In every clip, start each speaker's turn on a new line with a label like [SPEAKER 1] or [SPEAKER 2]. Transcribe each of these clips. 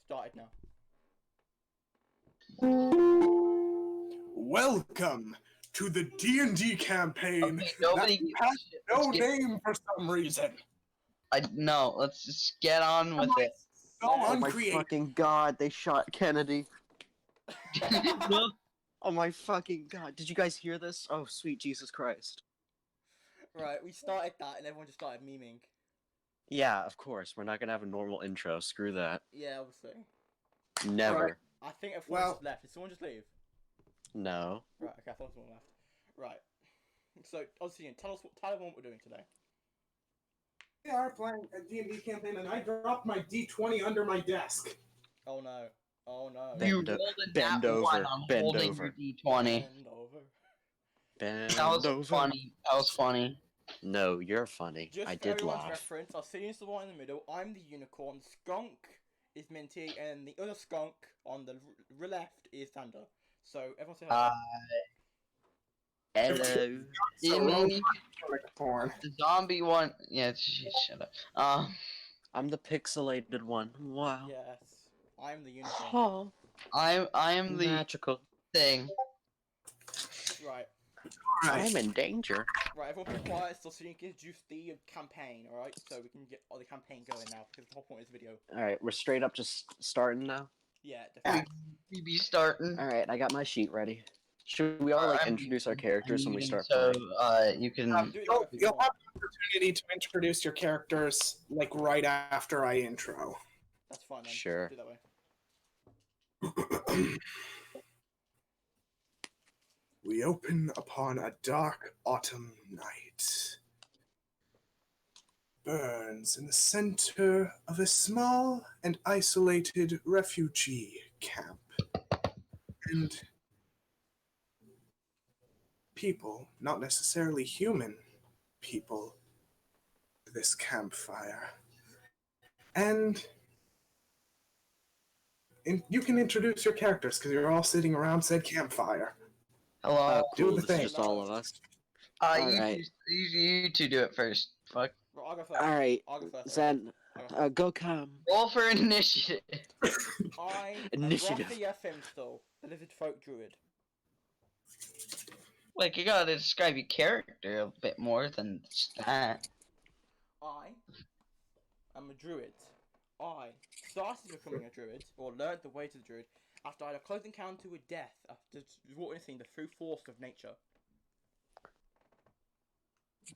[SPEAKER 1] started now.
[SPEAKER 2] Welcome to the D&D campaign
[SPEAKER 3] Okay, nobody
[SPEAKER 2] that has no name for some reason.
[SPEAKER 3] No, let's just get on with it.
[SPEAKER 2] So
[SPEAKER 1] Oh
[SPEAKER 4] Oh my
[SPEAKER 2] uncreative.
[SPEAKER 4] fucking god, they shot Kennedy.
[SPEAKER 3] No.
[SPEAKER 4] Oh my fucking god. Did you guys hear this? Oh, sweet Jesus Christ.
[SPEAKER 1] Right, we started that and everyone just started memeing.
[SPEAKER 4] Yeah, of course. We're not gonna have a normal intro. Screw that.
[SPEAKER 1] Yeah, obviously.
[SPEAKER 4] Never.
[SPEAKER 2] Right.
[SPEAKER 1] I think everyone just left. Did someone just leave?
[SPEAKER 4] No.
[SPEAKER 1] Right, okay, I thought someone left. Right. So, Obsidian, tell us what we're doing today.
[SPEAKER 2] We are playing a D&D campaign and I dropped my D20 under my desk.
[SPEAKER 1] Oh no. Oh no.
[SPEAKER 3] You
[SPEAKER 4] Bend o-
[SPEAKER 3] rolled a
[SPEAKER 4] bend
[SPEAKER 3] nat
[SPEAKER 4] over,
[SPEAKER 3] one on
[SPEAKER 4] bend
[SPEAKER 3] holding
[SPEAKER 4] over.
[SPEAKER 3] your D20.
[SPEAKER 1] Bend over.
[SPEAKER 4] Bend
[SPEAKER 3] That was
[SPEAKER 4] over.
[SPEAKER 3] funny. That was funny.
[SPEAKER 4] No, you're funny.
[SPEAKER 1] Just
[SPEAKER 4] I
[SPEAKER 1] for
[SPEAKER 4] did
[SPEAKER 1] everyone's
[SPEAKER 4] laugh.
[SPEAKER 1] reference, Obsidian's the one in the middle, I'm the unicorn, Skunk is Minty, and the other skunk on the left is Thunder. So, everyone say hello.
[SPEAKER 4] Hello.
[SPEAKER 3] DMing,
[SPEAKER 2] Like porn.
[SPEAKER 3] the zombie one. Yeah, shut up.
[SPEAKER 4] I'm the pixelated one. Wow.
[SPEAKER 1] Yes. I'm the unicorn.
[SPEAKER 4] Oh,
[SPEAKER 3] I am the
[SPEAKER 4] magical.
[SPEAKER 3] thing.
[SPEAKER 1] Right.
[SPEAKER 4] I'm in danger.
[SPEAKER 1] Right, everyone be quiet so you can introduce the campaign, alright? So we can get the campaign going now, because the whole point of this video.
[SPEAKER 4] Alright, we're straight up just starting now.
[SPEAKER 1] Yeah, definitely.
[SPEAKER 3] We be starting.
[SPEAKER 4] Alright, I got my sheet ready. Should we all introduce our characters when we start
[SPEAKER 3] so,
[SPEAKER 4] playing?
[SPEAKER 3] you can.
[SPEAKER 1] Do it that way if you
[SPEAKER 2] You'll
[SPEAKER 1] want.
[SPEAKER 2] have the opportunity to introduce your characters like right after I intro.
[SPEAKER 1] That's fine then.
[SPEAKER 4] Sure.
[SPEAKER 1] Do it that way.
[SPEAKER 2] We open upon a dark autumn night. Burns in the center of a small and isolated refugee camp. And people, not necessarily human people, this campfire. And you can introduce your characters because you're all sitting around said campfire.
[SPEAKER 3] Hello.
[SPEAKER 4] Oh,
[SPEAKER 2] do
[SPEAKER 4] cool.
[SPEAKER 2] the
[SPEAKER 4] This
[SPEAKER 2] thing.
[SPEAKER 4] is just all of us.
[SPEAKER 3] You, you two do it first. Fuck.
[SPEAKER 1] Right, I'll go first.
[SPEAKER 4] Alright,
[SPEAKER 1] I'll go first.
[SPEAKER 4] Zen,
[SPEAKER 1] Okay.
[SPEAKER 4] go come.
[SPEAKER 3] Roll for initiative.
[SPEAKER 1] I'm
[SPEAKER 4] Initiative.
[SPEAKER 1] Rathia Femstal, the lizard folk druid.
[SPEAKER 3] Like, you gotta describe your character a bit more than just that.
[SPEAKER 1] I am a druid. I started becoming a druid, or learned the way to the druid, after I had a close encounter with death after witnessing the true force of nature.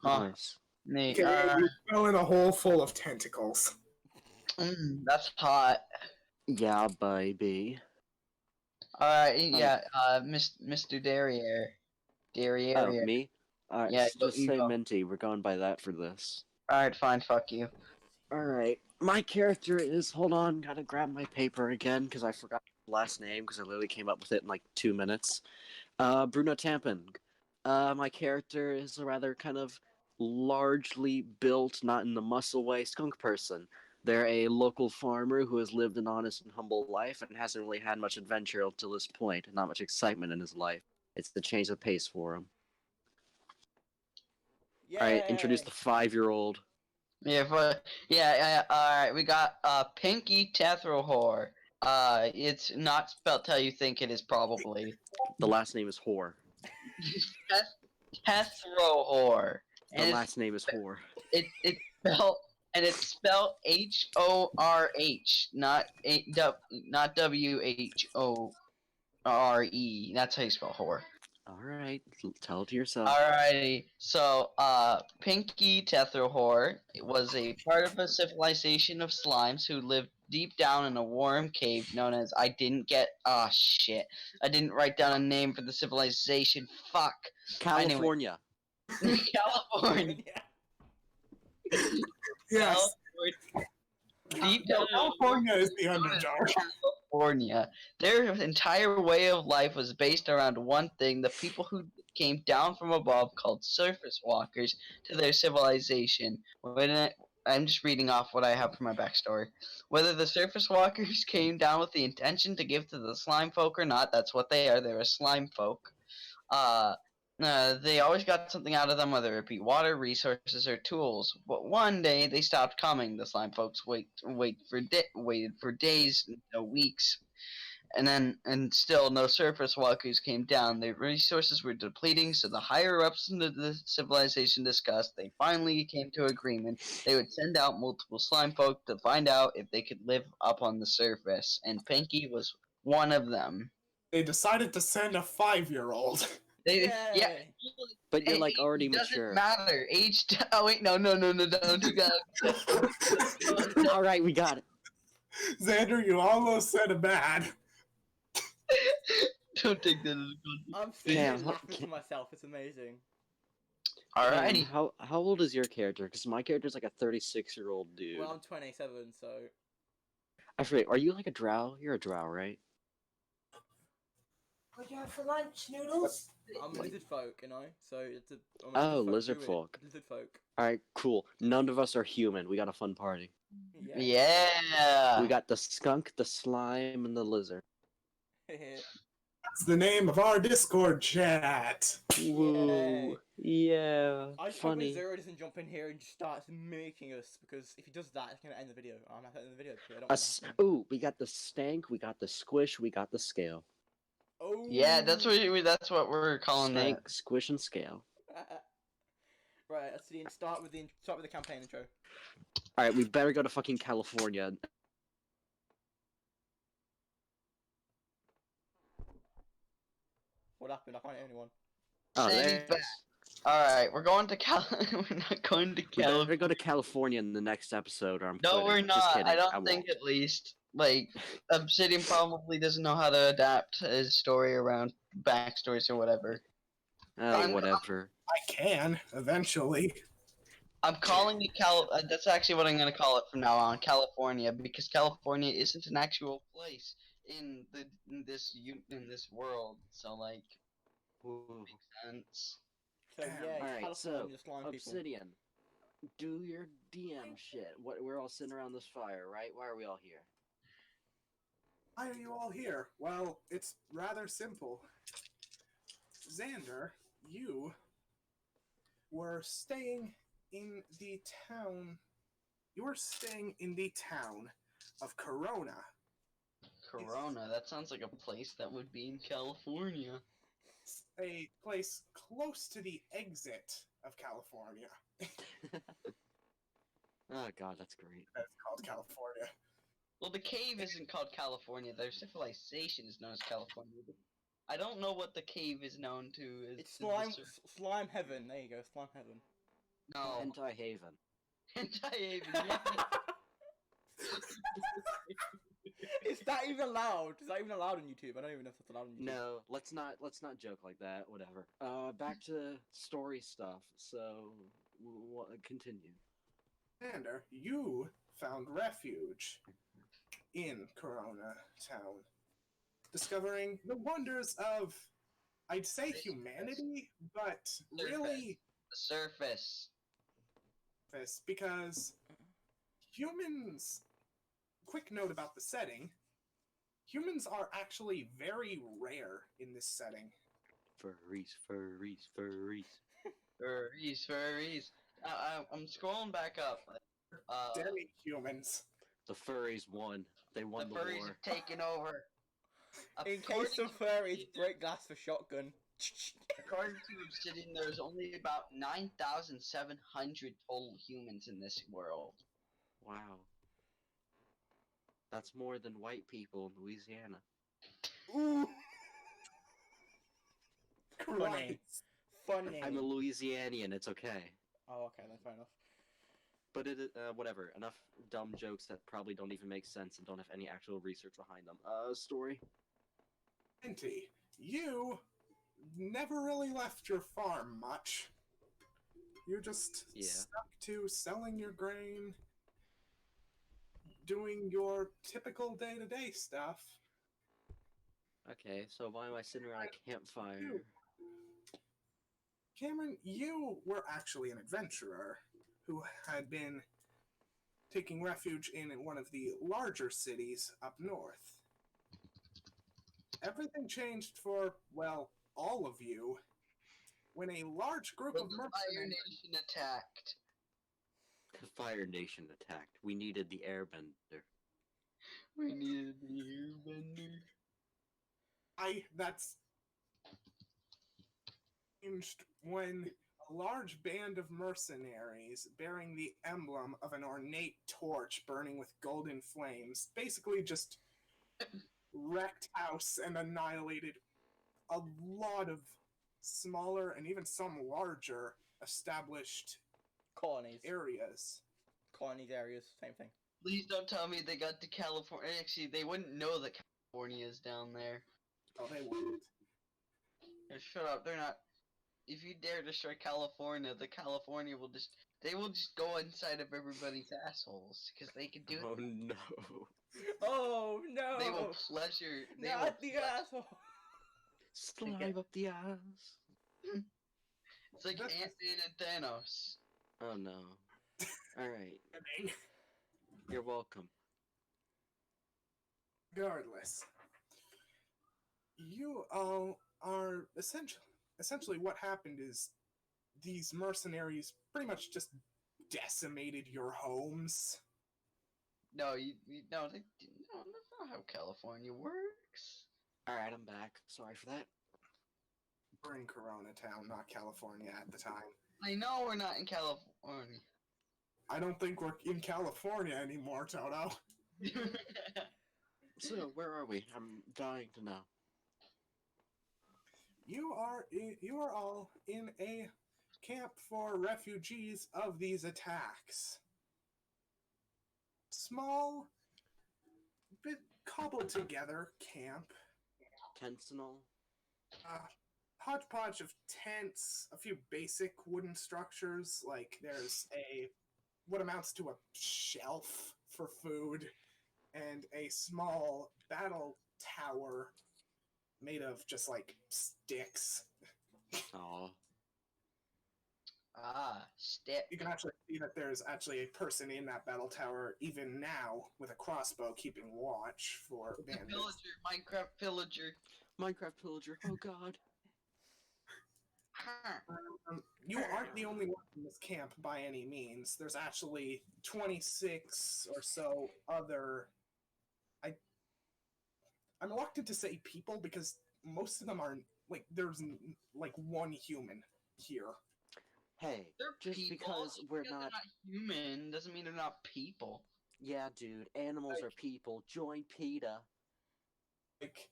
[SPEAKER 3] Huh.
[SPEAKER 4] Nice.
[SPEAKER 3] Neat.
[SPEAKER 2] You fell in a hole full of tentacles.
[SPEAKER 3] That's hot.
[SPEAKER 4] Yeah, baby.
[SPEAKER 3] Yeah, Mr. Derriere.
[SPEAKER 4] Oh, me? Alright,
[SPEAKER 3] Yeah,
[SPEAKER 4] just
[SPEAKER 3] you
[SPEAKER 4] say
[SPEAKER 3] go.
[SPEAKER 4] Minty. We're going by that for this.
[SPEAKER 3] Alright, fine, fuck you.
[SPEAKER 4] Alright, my character is... Hold on, gotta grab my paper again, because I forgot his last name, because I literally came up with it in like 2 minutes. Bruno Tamping. My character is a rather kind of largely built, not in the muscle way, skunk person. They're a local farmer who has lived an honest and humble life and hasn't really had much adventure up to this point, not much excitement in his life. It's the change of pace for him. Alright, introduce the 5-year-old.
[SPEAKER 3] Alright, we got, Pinky Tethrohor. It's not spelled how you think it is, probably.
[SPEAKER 4] The last name is Whore.
[SPEAKER 3] Tethrohor.
[SPEAKER 4] The last name is Whore.
[SPEAKER 3] It's spelled H-O-R-H, not W-H-O-R-E. That's how you spell whore.
[SPEAKER 4] Alright, tell it to yourself.
[SPEAKER 3] Alrighty, so, Pinky Tethrohor was a part of a civilization of slimes who lived deep down in a warm cave known as I didn't write down a name for the civilization, fuck.
[SPEAKER 4] California.
[SPEAKER 3] California.
[SPEAKER 2] Yes.
[SPEAKER 3] Deep down
[SPEAKER 2] California is the underdog.
[SPEAKER 3] California. Their entire way of life was based around one thing: the people who came down from above, called surface walkers, to their civilization. I'm just reading off what I have for my backstory. Whether the surface walkers came down with the intention to give to the slime folk or not, that's what they are. They're a slime folk. They always got something out of them, whether it be water, resources, or tools. But one day they stopped coming. The slime folks waited for days, no weeks, and still no surface walkers came down. Their resources were depleting, so the higher ups in the civilization discussed. They finally came to agreement. They would send out multiple slime folk to find out if they could live up on the surface, and Pinky was one of them.
[SPEAKER 2] They decided to send a 5-year-old.
[SPEAKER 3] Yeah.
[SPEAKER 1] Yay!
[SPEAKER 4] But you're like
[SPEAKER 3] Age
[SPEAKER 4] already
[SPEAKER 3] doesn't
[SPEAKER 4] mature.
[SPEAKER 3] matter. Age. Oh wait, no, don't do that.
[SPEAKER 4] All right, we got it.
[SPEAKER 2] Xander, you almost said a bad.
[SPEAKER 3] Don't take that as a good.
[SPEAKER 1] I'm sitting
[SPEAKER 4] Damn,
[SPEAKER 1] here
[SPEAKER 4] how-
[SPEAKER 1] laughing to myself. It's amazing.
[SPEAKER 3] Alrighty.
[SPEAKER 4] How old is your character? Because my character's like a 36-year-old dude.
[SPEAKER 1] Well, I'm 27, so
[SPEAKER 4] I forget. Are you like a drow? You're a drow, right?
[SPEAKER 5] What do you have for lunch? Noodles?
[SPEAKER 1] I'm a lizard folk, you know. So it's a I'm
[SPEAKER 4] Oh,
[SPEAKER 1] a
[SPEAKER 4] lizard
[SPEAKER 1] druid.
[SPEAKER 4] folk.
[SPEAKER 1] Lizard folk.
[SPEAKER 4] All right, cool. None of us are human. We got a fun party.
[SPEAKER 1] Yeah.
[SPEAKER 3] Yeah.
[SPEAKER 4] We got the skunk, the slime, and the lizard.
[SPEAKER 2] That's the name of our Discord chat.
[SPEAKER 4] Woo! Yeah,
[SPEAKER 1] I hope
[SPEAKER 4] funny.
[SPEAKER 1] Zero doesn't jump in here and just starts mimicking us, because if he does that, it's gonna end the video. I'm not ending the video. I don't want that.
[SPEAKER 4] Ooh, we got the stank, we got the squish, we got the scale.
[SPEAKER 1] Oh.
[SPEAKER 3] Yeah, that's what we're calling
[SPEAKER 4] Stank, squish, and scale.
[SPEAKER 1] Right, Obsidian, start with the campaign intro.
[SPEAKER 4] All right, we better go to fucking California.
[SPEAKER 1] What happened? I can't hear anyone.
[SPEAKER 4] Oh,
[SPEAKER 3] Sandy's
[SPEAKER 4] there.
[SPEAKER 3] back. All right, we're going to We're not going to
[SPEAKER 4] We better
[SPEAKER 3] California.
[SPEAKER 4] go to California in the next episode, or I'm
[SPEAKER 3] No,
[SPEAKER 4] quitting.
[SPEAKER 3] we're
[SPEAKER 4] Just
[SPEAKER 3] not.
[SPEAKER 4] kidding.
[SPEAKER 3] I don't think
[SPEAKER 4] won't.
[SPEAKER 3] at least. Like, Obsidian probably doesn't know how to adapt his story around backstories or whatever.
[SPEAKER 4] Oh, whatever.
[SPEAKER 2] I can, eventually.
[SPEAKER 3] I'm calling it that's actually what I'm gonna call it from now on, California, because California isn't an actual place in this world. So like,
[SPEAKER 4] Ooh.
[SPEAKER 3] makes sense.
[SPEAKER 1] So yeah,
[SPEAKER 4] All right,
[SPEAKER 1] California
[SPEAKER 4] so
[SPEAKER 1] slime people.
[SPEAKER 4] Obsidian, do your DM shit. We're all sitting around this fire, right? Why are we all here?
[SPEAKER 2] Why are you all here? Well, it's rather simple. Xander, you were staying in the town. You were staying in the town of Corona.
[SPEAKER 3] Corona. That sounds like a place that would be in California.
[SPEAKER 2] It's a place close to the exit of California.
[SPEAKER 4] Oh god, that's great.
[SPEAKER 2] That's called California.
[SPEAKER 3] Well, the cave isn't called California. Their civilization is known as California. I don't know what the cave is known to.
[SPEAKER 1] It's slime heaven. There you go, slime heaven.
[SPEAKER 3] No.
[SPEAKER 4] Anti-Haven.
[SPEAKER 3] Anti-Haven. Yeah.
[SPEAKER 1] Is that even allowed? Is that even allowed on YouTube? I don't even know if that's allowed on YouTube.
[SPEAKER 4] No, let's not joke like that. Whatever. Back to story stuff. So, continue.
[SPEAKER 2] Xander, you found refuge in Corona town, discovering the wonders of, I'd say, humanity, but really
[SPEAKER 3] The surface.
[SPEAKER 2] this, because humans, quick note about the setting, humans are actually very rare in this setting.
[SPEAKER 4] Furries.
[SPEAKER 3] Furries. I'm scrolling back up.
[SPEAKER 2] Demi-humans.
[SPEAKER 4] The furries won. They won the
[SPEAKER 3] furries
[SPEAKER 4] war.
[SPEAKER 3] have taken over.
[SPEAKER 1] In case some furries break glass for shotgun.
[SPEAKER 3] According to Obsidian, there's only about 9,700 total humans in this world.
[SPEAKER 4] Wow. That's more than white people in Louisiana.
[SPEAKER 1] Ooh.
[SPEAKER 2] Christ.
[SPEAKER 1] Funny.
[SPEAKER 4] I'm a Louisianian, it's okay.
[SPEAKER 1] Oh, okay, that's fair enough.
[SPEAKER 4] But whatever. Enough dumb jokes that probably don't even make sense and don't have any actual research behind them. Story?
[SPEAKER 2] Inty, you never really left your farm much. You just stuck to selling your grain, doing your typical day-to-day stuff.
[SPEAKER 4] Okay, so why am I sitting around a campfire?
[SPEAKER 2] Cameron, you were actually an adventurer who had been taking refuge in one of the larger cities up north. Everything changed for, well, all of you when a large group
[SPEAKER 3] When
[SPEAKER 2] of
[SPEAKER 3] the Fire
[SPEAKER 2] mercenaries...
[SPEAKER 3] Nation attacked.
[SPEAKER 4] The Fire Nation attacked. We needed the Airbender.
[SPEAKER 3] We needed the airbender.
[SPEAKER 2] That's changed when a large band of mercenaries bearing the emblem of an ornate torch burning with golden flames basically just wrecked house and annihilated a lot of smaller and even some larger established
[SPEAKER 1] Colonies.
[SPEAKER 2] areas.
[SPEAKER 1] Colonies, areas, same thing.
[SPEAKER 3] Please don't tell me they got to California. Actually, they wouldn't know that California is down there.
[SPEAKER 2] Oh, they wouldn't.
[SPEAKER 3] Shut up, they're not. If you dare destroy California, the California will just. They will just go inside of everybody's assholes. Because they can do
[SPEAKER 4] Oh
[SPEAKER 3] it.
[SPEAKER 4] no.
[SPEAKER 1] Oh no!
[SPEAKER 3] They will pleasure. They will
[SPEAKER 1] Not the asshole.
[SPEAKER 4] Slime up the ass.
[SPEAKER 3] It's like
[SPEAKER 2] That's-
[SPEAKER 3] Ant-Man and Thanos.
[SPEAKER 4] Oh no. Alright. You're welcome.
[SPEAKER 2] Regardless, you all are essentially what happened is these mercenaries pretty much just decimated your homes.
[SPEAKER 3] No, no, that's not how California works.
[SPEAKER 4] Alright, I'm back. Sorry for that.
[SPEAKER 2] We're in Corona Town, not California at the time.
[SPEAKER 3] I know we're not in California.
[SPEAKER 2] I don't think we're in California anymore, Toto.
[SPEAKER 4] So, where are we? I'm dying to know.
[SPEAKER 2] You are all in a camp for refugees of these attacks. Small, bit cobbled together camp.
[SPEAKER 4] Tensional.
[SPEAKER 2] Hodgepodge of tents, a few basic wooden structures, like there's what amounts to a shelf for food, and a small battle tower made of just like sticks.
[SPEAKER 4] Aw.
[SPEAKER 3] Step.
[SPEAKER 2] You can actually see that there's actually a person in that battle tower even now with a crossbow keeping watch for
[SPEAKER 3] The
[SPEAKER 2] bandits.
[SPEAKER 3] villager, Minecraft villager.
[SPEAKER 4] Minecraft Pillager. Oh god.
[SPEAKER 2] You aren't the only one in this camp by any means. There's actually 26 or so other... I'm reluctant to say people because most of them are, like, there's, like, one human here.
[SPEAKER 4] Hey,
[SPEAKER 3] They're
[SPEAKER 4] just
[SPEAKER 3] people.
[SPEAKER 4] because
[SPEAKER 3] Just
[SPEAKER 4] we're
[SPEAKER 3] because
[SPEAKER 4] not...
[SPEAKER 3] they're not human doesn't mean they're not people.
[SPEAKER 4] Yeah, dude. Animals are people. Join PETA.
[SPEAKER 2] Like,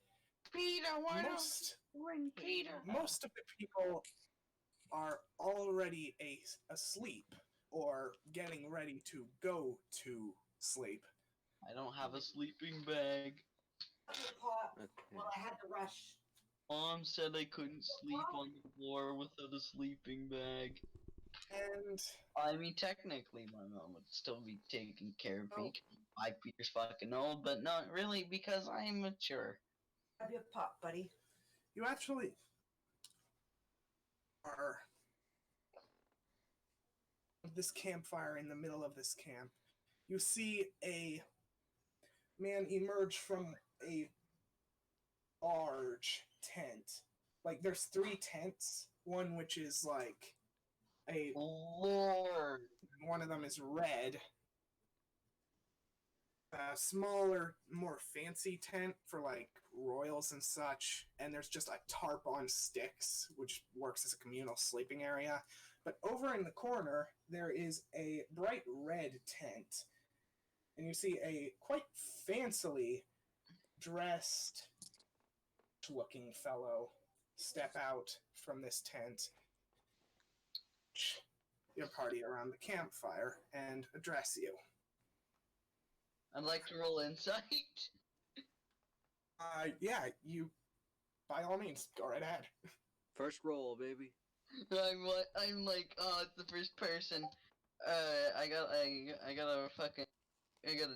[SPEAKER 3] Peter, why don't
[SPEAKER 2] most
[SPEAKER 3] you bring Peter?
[SPEAKER 2] most of the people are already asleep or getting ready to go to sleep.
[SPEAKER 3] I don't have a sleeping bag.
[SPEAKER 5] Pot.
[SPEAKER 4] Okay.
[SPEAKER 5] Well, I had to rush.
[SPEAKER 3] Mom said I couldn't sleep on the floor without a sleeping bag.
[SPEAKER 2] And
[SPEAKER 3] I mean, technically, my mom would still be taking care of me.
[SPEAKER 2] Oh.
[SPEAKER 3] 5 years fucking old, but not really because I'm mature.
[SPEAKER 5] Have your pop, buddy.
[SPEAKER 2] you actually are this campfire in the middle of this camp. You see a man emerge from a large tent. Like, there's 3 tents. One which is like
[SPEAKER 3] Lord.
[SPEAKER 2] one of them is red. A smaller, more fancy tent for like royals and such, and there's just a tarp on sticks, which works as a communal sleeping area. But over in the corner, there is a bright red tent, and you see a quite fancily dressed looking fellow step out from this tent, your party around the campfire, and address you.
[SPEAKER 3] I'd like to roll insight.
[SPEAKER 2] Yeah, you, by all means, go right ahead.
[SPEAKER 4] First roll, baby.
[SPEAKER 3] I'm like, oh, it's the first person. I gotta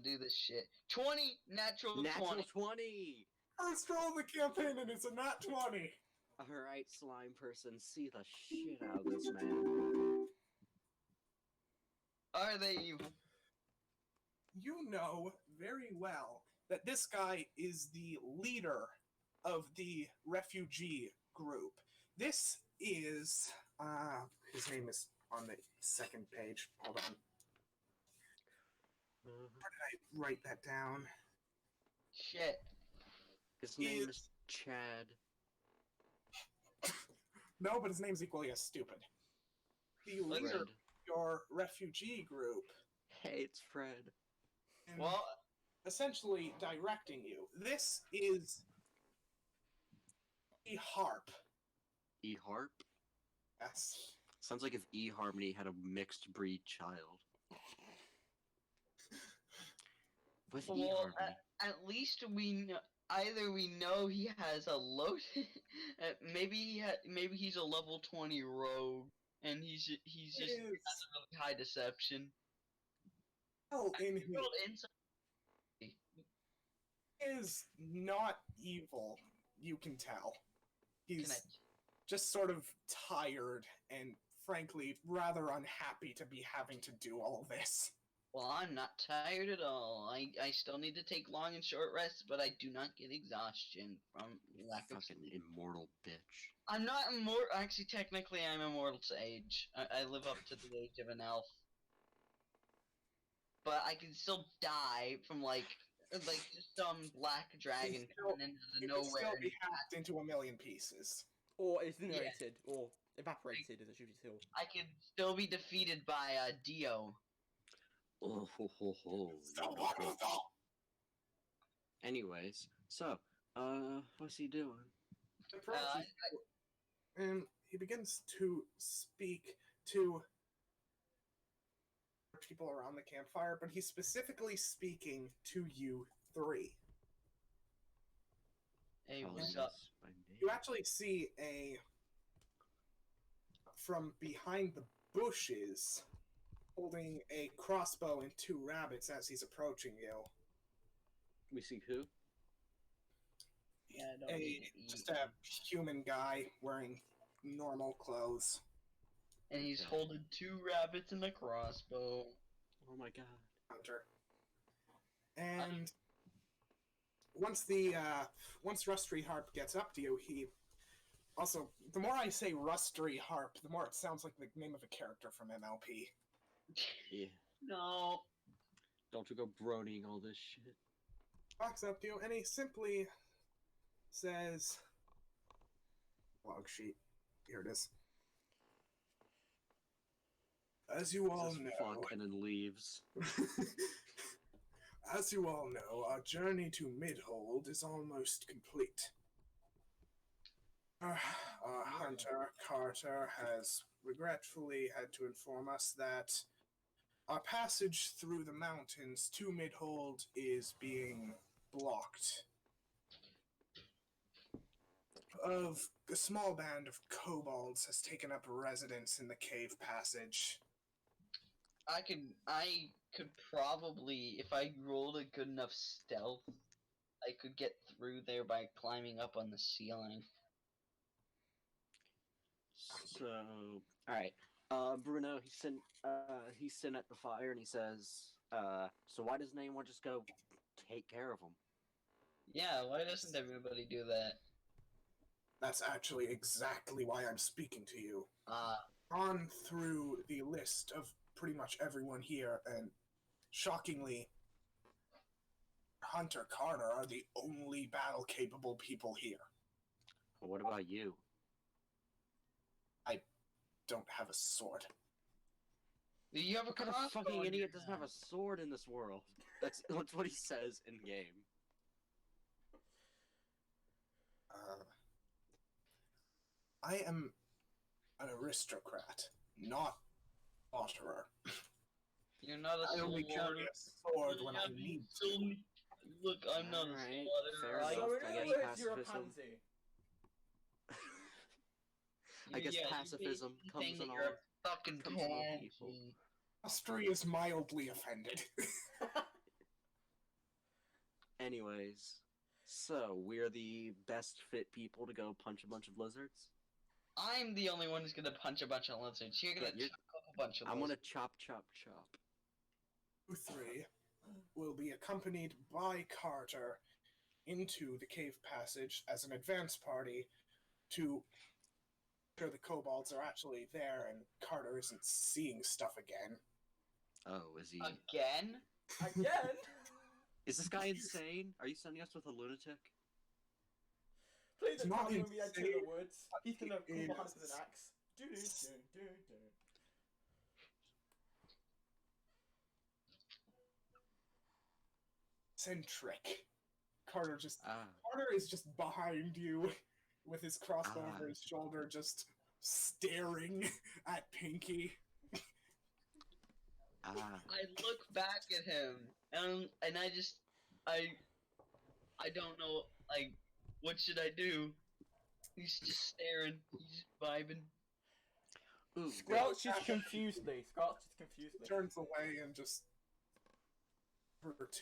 [SPEAKER 3] do this shit. 20, natural 20.
[SPEAKER 4] Natural 20!
[SPEAKER 2] First roll of the campaign, and it's a nat 20.
[SPEAKER 4] Alright, slime person, see the shit out of this man.
[SPEAKER 3] Are they evil?
[SPEAKER 2] You know very well that this guy is the leader of the refugee group. This is his name is on the second page. Hold on. Where did I write that down?
[SPEAKER 3] Shit.
[SPEAKER 4] His name is Chad.
[SPEAKER 2] No, but his name's equally as stupid. The leader
[SPEAKER 4] Fred.
[SPEAKER 2] of your refugee group,
[SPEAKER 4] Hey, it's Fred.
[SPEAKER 2] and
[SPEAKER 3] Well,
[SPEAKER 2] essentially directing you. This is E Harp.
[SPEAKER 4] E Harp?
[SPEAKER 2] Yes.
[SPEAKER 4] Sounds like if E Harmony had a mixed breed child. With E
[SPEAKER 3] well,
[SPEAKER 4] Harmony.
[SPEAKER 3] at least either we know he has a low, maybe he's a level 20 rogue, and he's just has a really high deception.
[SPEAKER 2] Well, in his
[SPEAKER 3] Rolled insight.
[SPEAKER 2] is not evil, you can tell. He's
[SPEAKER 3] Can I
[SPEAKER 2] just sort of tired and, frankly, rather unhappy to be having to do all of this.
[SPEAKER 3] Well, I'm not tired at all. I still need to take long and short rests, but I do not get exhaustion from lack of
[SPEAKER 4] Fucking
[SPEAKER 3] sleep.
[SPEAKER 4] immortal bitch.
[SPEAKER 3] I'm not immortal. Actually, technically, I'm immortal to age. I live up to the age of an elf. But I can still die from, like just some black dragon coming in out
[SPEAKER 2] You
[SPEAKER 3] of
[SPEAKER 2] can still
[SPEAKER 3] nowhere.
[SPEAKER 2] be hacked into a million pieces.
[SPEAKER 1] Or incinerated, or evaporated, as it should be still.
[SPEAKER 3] I can still be defeated by Dio.
[SPEAKER 4] Oh, ho, ho, ho.
[SPEAKER 2] So wonderful!
[SPEAKER 4] Anyways, so, what's he doing?
[SPEAKER 2] Approaches you, and he begins to speak to people around the campfire, but he's specifically speaking to you three.
[SPEAKER 3] Hey,
[SPEAKER 4] Calling
[SPEAKER 3] what's
[SPEAKER 4] us
[SPEAKER 3] up?
[SPEAKER 4] by name.
[SPEAKER 2] You actually see from behind the bushes, holding a crossbow and two rabbits as he's approaching you.
[SPEAKER 4] We see who?
[SPEAKER 3] Yeah, I don't need to
[SPEAKER 2] Just
[SPEAKER 3] eat.
[SPEAKER 2] a human guy wearing normal clothes.
[SPEAKER 3] And he's
[SPEAKER 4] Okay.
[SPEAKER 3] holding two rabbits and a crossbow.
[SPEAKER 4] Oh my god.
[SPEAKER 2] Hunter. And once Rusty Harp gets up to you, he also, the more I say Rusty Harp, the more it sounds like the name of a character from MLP.
[SPEAKER 4] Yeah.
[SPEAKER 3] No.
[SPEAKER 4] Don't you go brodying all this shit.
[SPEAKER 2] Walks up to you and he simply says, log sheet, here it is. As you all
[SPEAKER 4] Says
[SPEAKER 2] know,
[SPEAKER 4] fuck and then leaves.
[SPEAKER 2] as you all know, our journey to Midhold is almost complete. Our hunter, Carter, has regretfully had to inform us that our passage through the mountains to Midhold is being blocked. A small band of kobolds has taken up residence in the cave passage.
[SPEAKER 3] I could probably, if I rolled a good enough stealth, I could get through there by climbing up on the ceiling.
[SPEAKER 4] So, alright. Bruno, he's sitting at the fire and he says, so why doesn't anyone just go take care of him?
[SPEAKER 3] Yeah, why doesn't everybody do that?
[SPEAKER 2] That's actually exactly why I'm speaking to you. On through the list of pretty much everyone here, and shockingly, Hunter Carter are the only battle-capable people here.
[SPEAKER 4] Well, what about you?
[SPEAKER 2] Don't have a sword.
[SPEAKER 3] You have a
[SPEAKER 4] What kind of
[SPEAKER 3] crossbow
[SPEAKER 4] fucking
[SPEAKER 3] in
[SPEAKER 4] idiot
[SPEAKER 3] your
[SPEAKER 4] doesn't have
[SPEAKER 3] hand.
[SPEAKER 4] a sword in this world? That's what he says in game.
[SPEAKER 2] I am an aristocrat, not slaughterer.
[SPEAKER 3] You're not a
[SPEAKER 2] I only carry
[SPEAKER 3] slaughterer.
[SPEAKER 2] a sword when I
[SPEAKER 3] Yeah,
[SPEAKER 2] need
[SPEAKER 3] still
[SPEAKER 2] to.
[SPEAKER 3] need- Look, I'm not a
[SPEAKER 4] Alright,
[SPEAKER 3] slaughterer.
[SPEAKER 4] fair
[SPEAKER 3] I-
[SPEAKER 4] enough.
[SPEAKER 1] So
[SPEAKER 4] I
[SPEAKER 1] in
[SPEAKER 4] guess
[SPEAKER 1] other words, you're a
[SPEAKER 4] pacifism.
[SPEAKER 1] pansy.
[SPEAKER 4] I guess
[SPEAKER 3] yeah,
[SPEAKER 4] pacifism
[SPEAKER 3] you're
[SPEAKER 4] comes
[SPEAKER 3] saying
[SPEAKER 4] in
[SPEAKER 3] that
[SPEAKER 4] all-
[SPEAKER 3] you're a fucking
[SPEAKER 4] comes in all people.
[SPEAKER 3] pansy.
[SPEAKER 2] Astri is mildly offended.
[SPEAKER 4] Anyways, so we're the best fit people to go punch a bunch of lizards?
[SPEAKER 3] I'm the only one who's gonna punch a bunch of lizards. You're gonna
[SPEAKER 4] Yeah,
[SPEAKER 3] chop up a bunch of
[SPEAKER 4] I'm gonna
[SPEAKER 3] lizards.
[SPEAKER 4] chop, chop, chop.
[SPEAKER 2] You three will be accompanied by Carter into the cave passage as an advance party to sure the kobolds are actually there and Carter isn't seeing stuff again.
[SPEAKER 4] Oh, is he?
[SPEAKER 3] Again?
[SPEAKER 1] Again?
[SPEAKER 4] Is this guy insane? Are you sending us with a lunatic?
[SPEAKER 1] Please don't
[SPEAKER 2] Not
[SPEAKER 1] tell me when we enter
[SPEAKER 2] insane,
[SPEAKER 1] the woods. He's gonna come
[SPEAKER 2] is-
[SPEAKER 1] behind us with an axe. Do.
[SPEAKER 2] Eccentric. Carter
[SPEAKER 4] Ah,
[SPEAKER 2] is just behind you with his crossbow
[SPEAKER 4] Ah.
[SPEAKER 2] over his shoulder, just staring at Pinky.
[SPEAKER 4] ah.
[SPEAKER 3] I look back at him, and I don't know, like, what should I do? He's just staring. He's just vibing.
[SPEAKER 4] Ooh,
[SPEAKER 1] Squelch is confusedly.
[SPEAKER 2] Turns away and just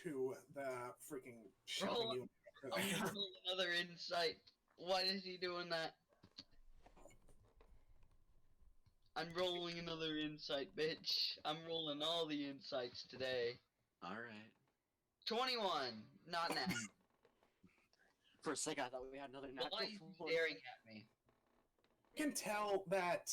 [SPEAKER 2] to the freaking shoving
[SPEAKER 3] Roll-
[SPEAKER 2] you.
[SPEAKER 3] I'm gonna roll another insight. Why is he doing that? I'm rolling another insight, bitch. I'm rolling all the insights today.
[SPEAKER 4] Alright.
[SPEAKER 3] 21. Not now.
[SPEAKER 4] For a second, I thought we had another natural
[SPEAKER 3] Why is he
[SPEAKER 4] one.
[SPEAKER 3] staring at me?
[SPEAKER 2] You can tell that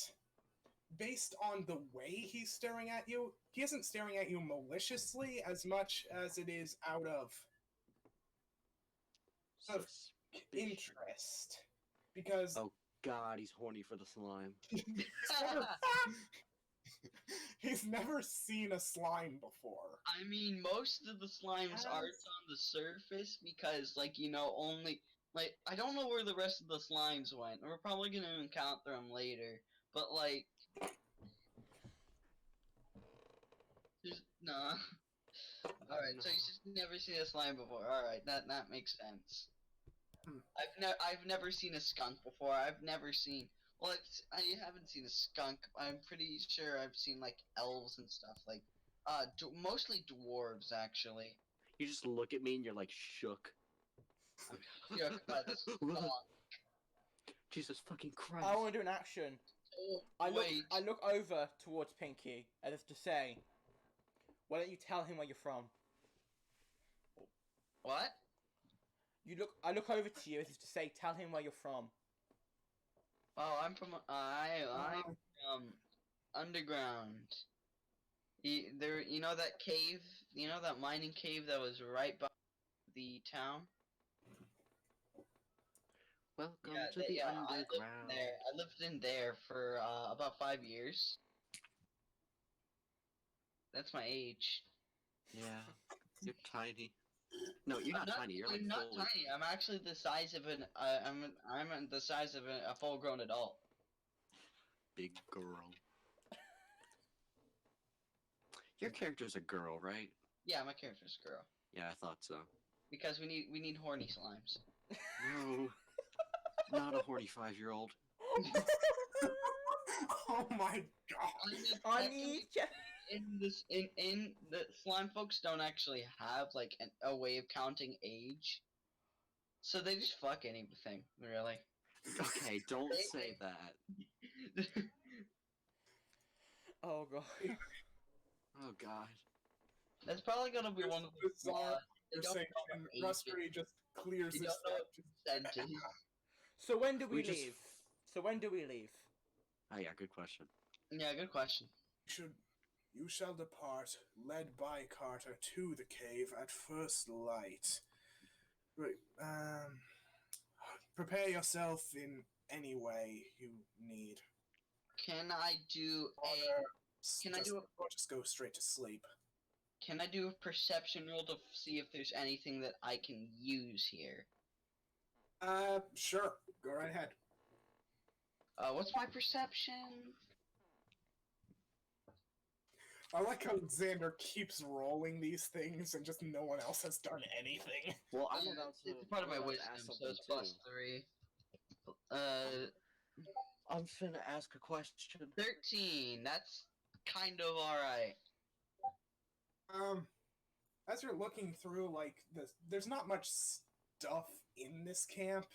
[SPEAKER 2] based on the way he's staring at you, he isn't staring at you maliciously as much as it is out of
[SPEAKER 4] Suspicion.
[SPEAKER 2] interest. Because
[SPEAKER 4] Oh. God, he's horny for the slime.
[SPEAKER 2] he's never seen a slime before.
[SPEAKER 3] I mean, most of the slimes aren't on the surface because, like, you know, only, like, I don't know where the rest of the slimes went. We're probably gonna encounter them later, but, like, just, nah. Alright, so he's just never seen a slime before. Alright, that makes sense. I've never seen a skunk before. I've never seen, well, I haven't seen a skunk. I'm pretty sure I've seen, like, elves and stuff, like, mostly dwarves, actually.
[SPEAKER 4] You just look at me and you're like shook.
[SPEAKER 3] I'm shook by the skunk.
[SPEAKER 4] Jesus fucking Christ.
[SPEAKER 1] I want to do an action.
[SPEAKER 3] Oh,
[SPEAKER 1] I
[SPEAKER 3] wait.
[SPEAKER 1] look over towards Pinky as if to say, "Why don't you tell him where you're from?"
[SPEAKER 3] What?
[SPEAKER 1] I look over to you as if to say, "Tell him where you're from."
[SPEAKER 3] Oh, I'm from underground. You know that cave? You know that mining cave that was right by the town?
[SPEAKER 4] Welcome
[SPEAKER 3] Yeah,
[SPEAKER 4] to the
[SPEAKER 3] I
[SPEAKER 4] underground.
[SPEAKER 3] lived there. I lived in there for about 5 years. That's my age.
[SPEAKER 4] Yeah, you're tiny. No, you're not tiny. You're like
[SPEAKER 3] I'm not
[SPEAKER 4] fully.
[SPEAKER 3] tiny. I'm actually the size of an. I'm the size of a full-grown adult.
[SPEAKER 4] Big girl. Your character's a girl, right?
[SPEAKER 3] Yeah, my character's a girl.
[SPEAKER 4] Yeah, I thought so.
[SPEAKER 3] Because we need horny slimes.
[SPEAKER 4] No, not a horny 5-year-old.
[SPEAKER 2] Oh my god.
[SPEAKER 1] I need
[SPEAKER 3] in the slime folks don't actually have like a way of counting age, so they just fuck anything, really.
[SPEAKER 4] Okay, don't say that.
[SPEAKER 1] Oh god.
[SPEAKER 4] Oh God.
[SPEAKER 3] That's probably gonna be one of the
[SPEAKER 2] Bizarre
[SPEAKER 3] flaws. They don't
[SPEAKER 2] conversation.
[SPEAKER 3] know our ages.
[SPEAKER 2] Rusbury just clears
[SPEAKER 3] They
[SPEAKER 2] his
[SPEAKER 3] don't know
[SPEAKER 2] throat.
[SPEAKER 3] percentages.
[SPEAKER 1] So when do we
[SPEAKER 4] We just-
[SPEAKER 1] leave? So when do we leave?
[SPEAKER 4] Oh yeah, good question.
[SPEAKER 3] Yeah, good question.
[SPEAKER 2] You shall depart, led by Carter, to the cave at first light. Right, prepare yourself in any way you need.
[SPEAKER 3] Can I do Can I do
[SPEAKER 2] or just go straight to sleep?
[SPEAKER 3] Can I do a perception roll to see if there's anything that I can use here?
[SPEAKER 2] Sure. Go right ahead.
[SPEAKER 3] What's my perception?
[SPEAKER 2] I like how Xander keeps rolling these things and just no one else has done anything.
[SPEAKER 4] Well, I'm
[SPEAKER 3] Yeah,
[SPEAKER 4] about to.
[SPEAKER 3] it's part of my
[SPEAKER 4] I'm about to
[SPEAKER 3] wisdom,
[SPEAKER 4] ask
[SPEAKER 3] so
[SPEAKER 4] something,
[SPEAKER 3] it's plus
[SPEAKER 4] too.
[SPEAKER 3] 3.
[SPEAKER 4] I'm finna ask a question.
[SPEAKER 3] 13. That's kind of alright.
[SPEAKER 2] As you're looking through, like, there's not much stuff in this camp.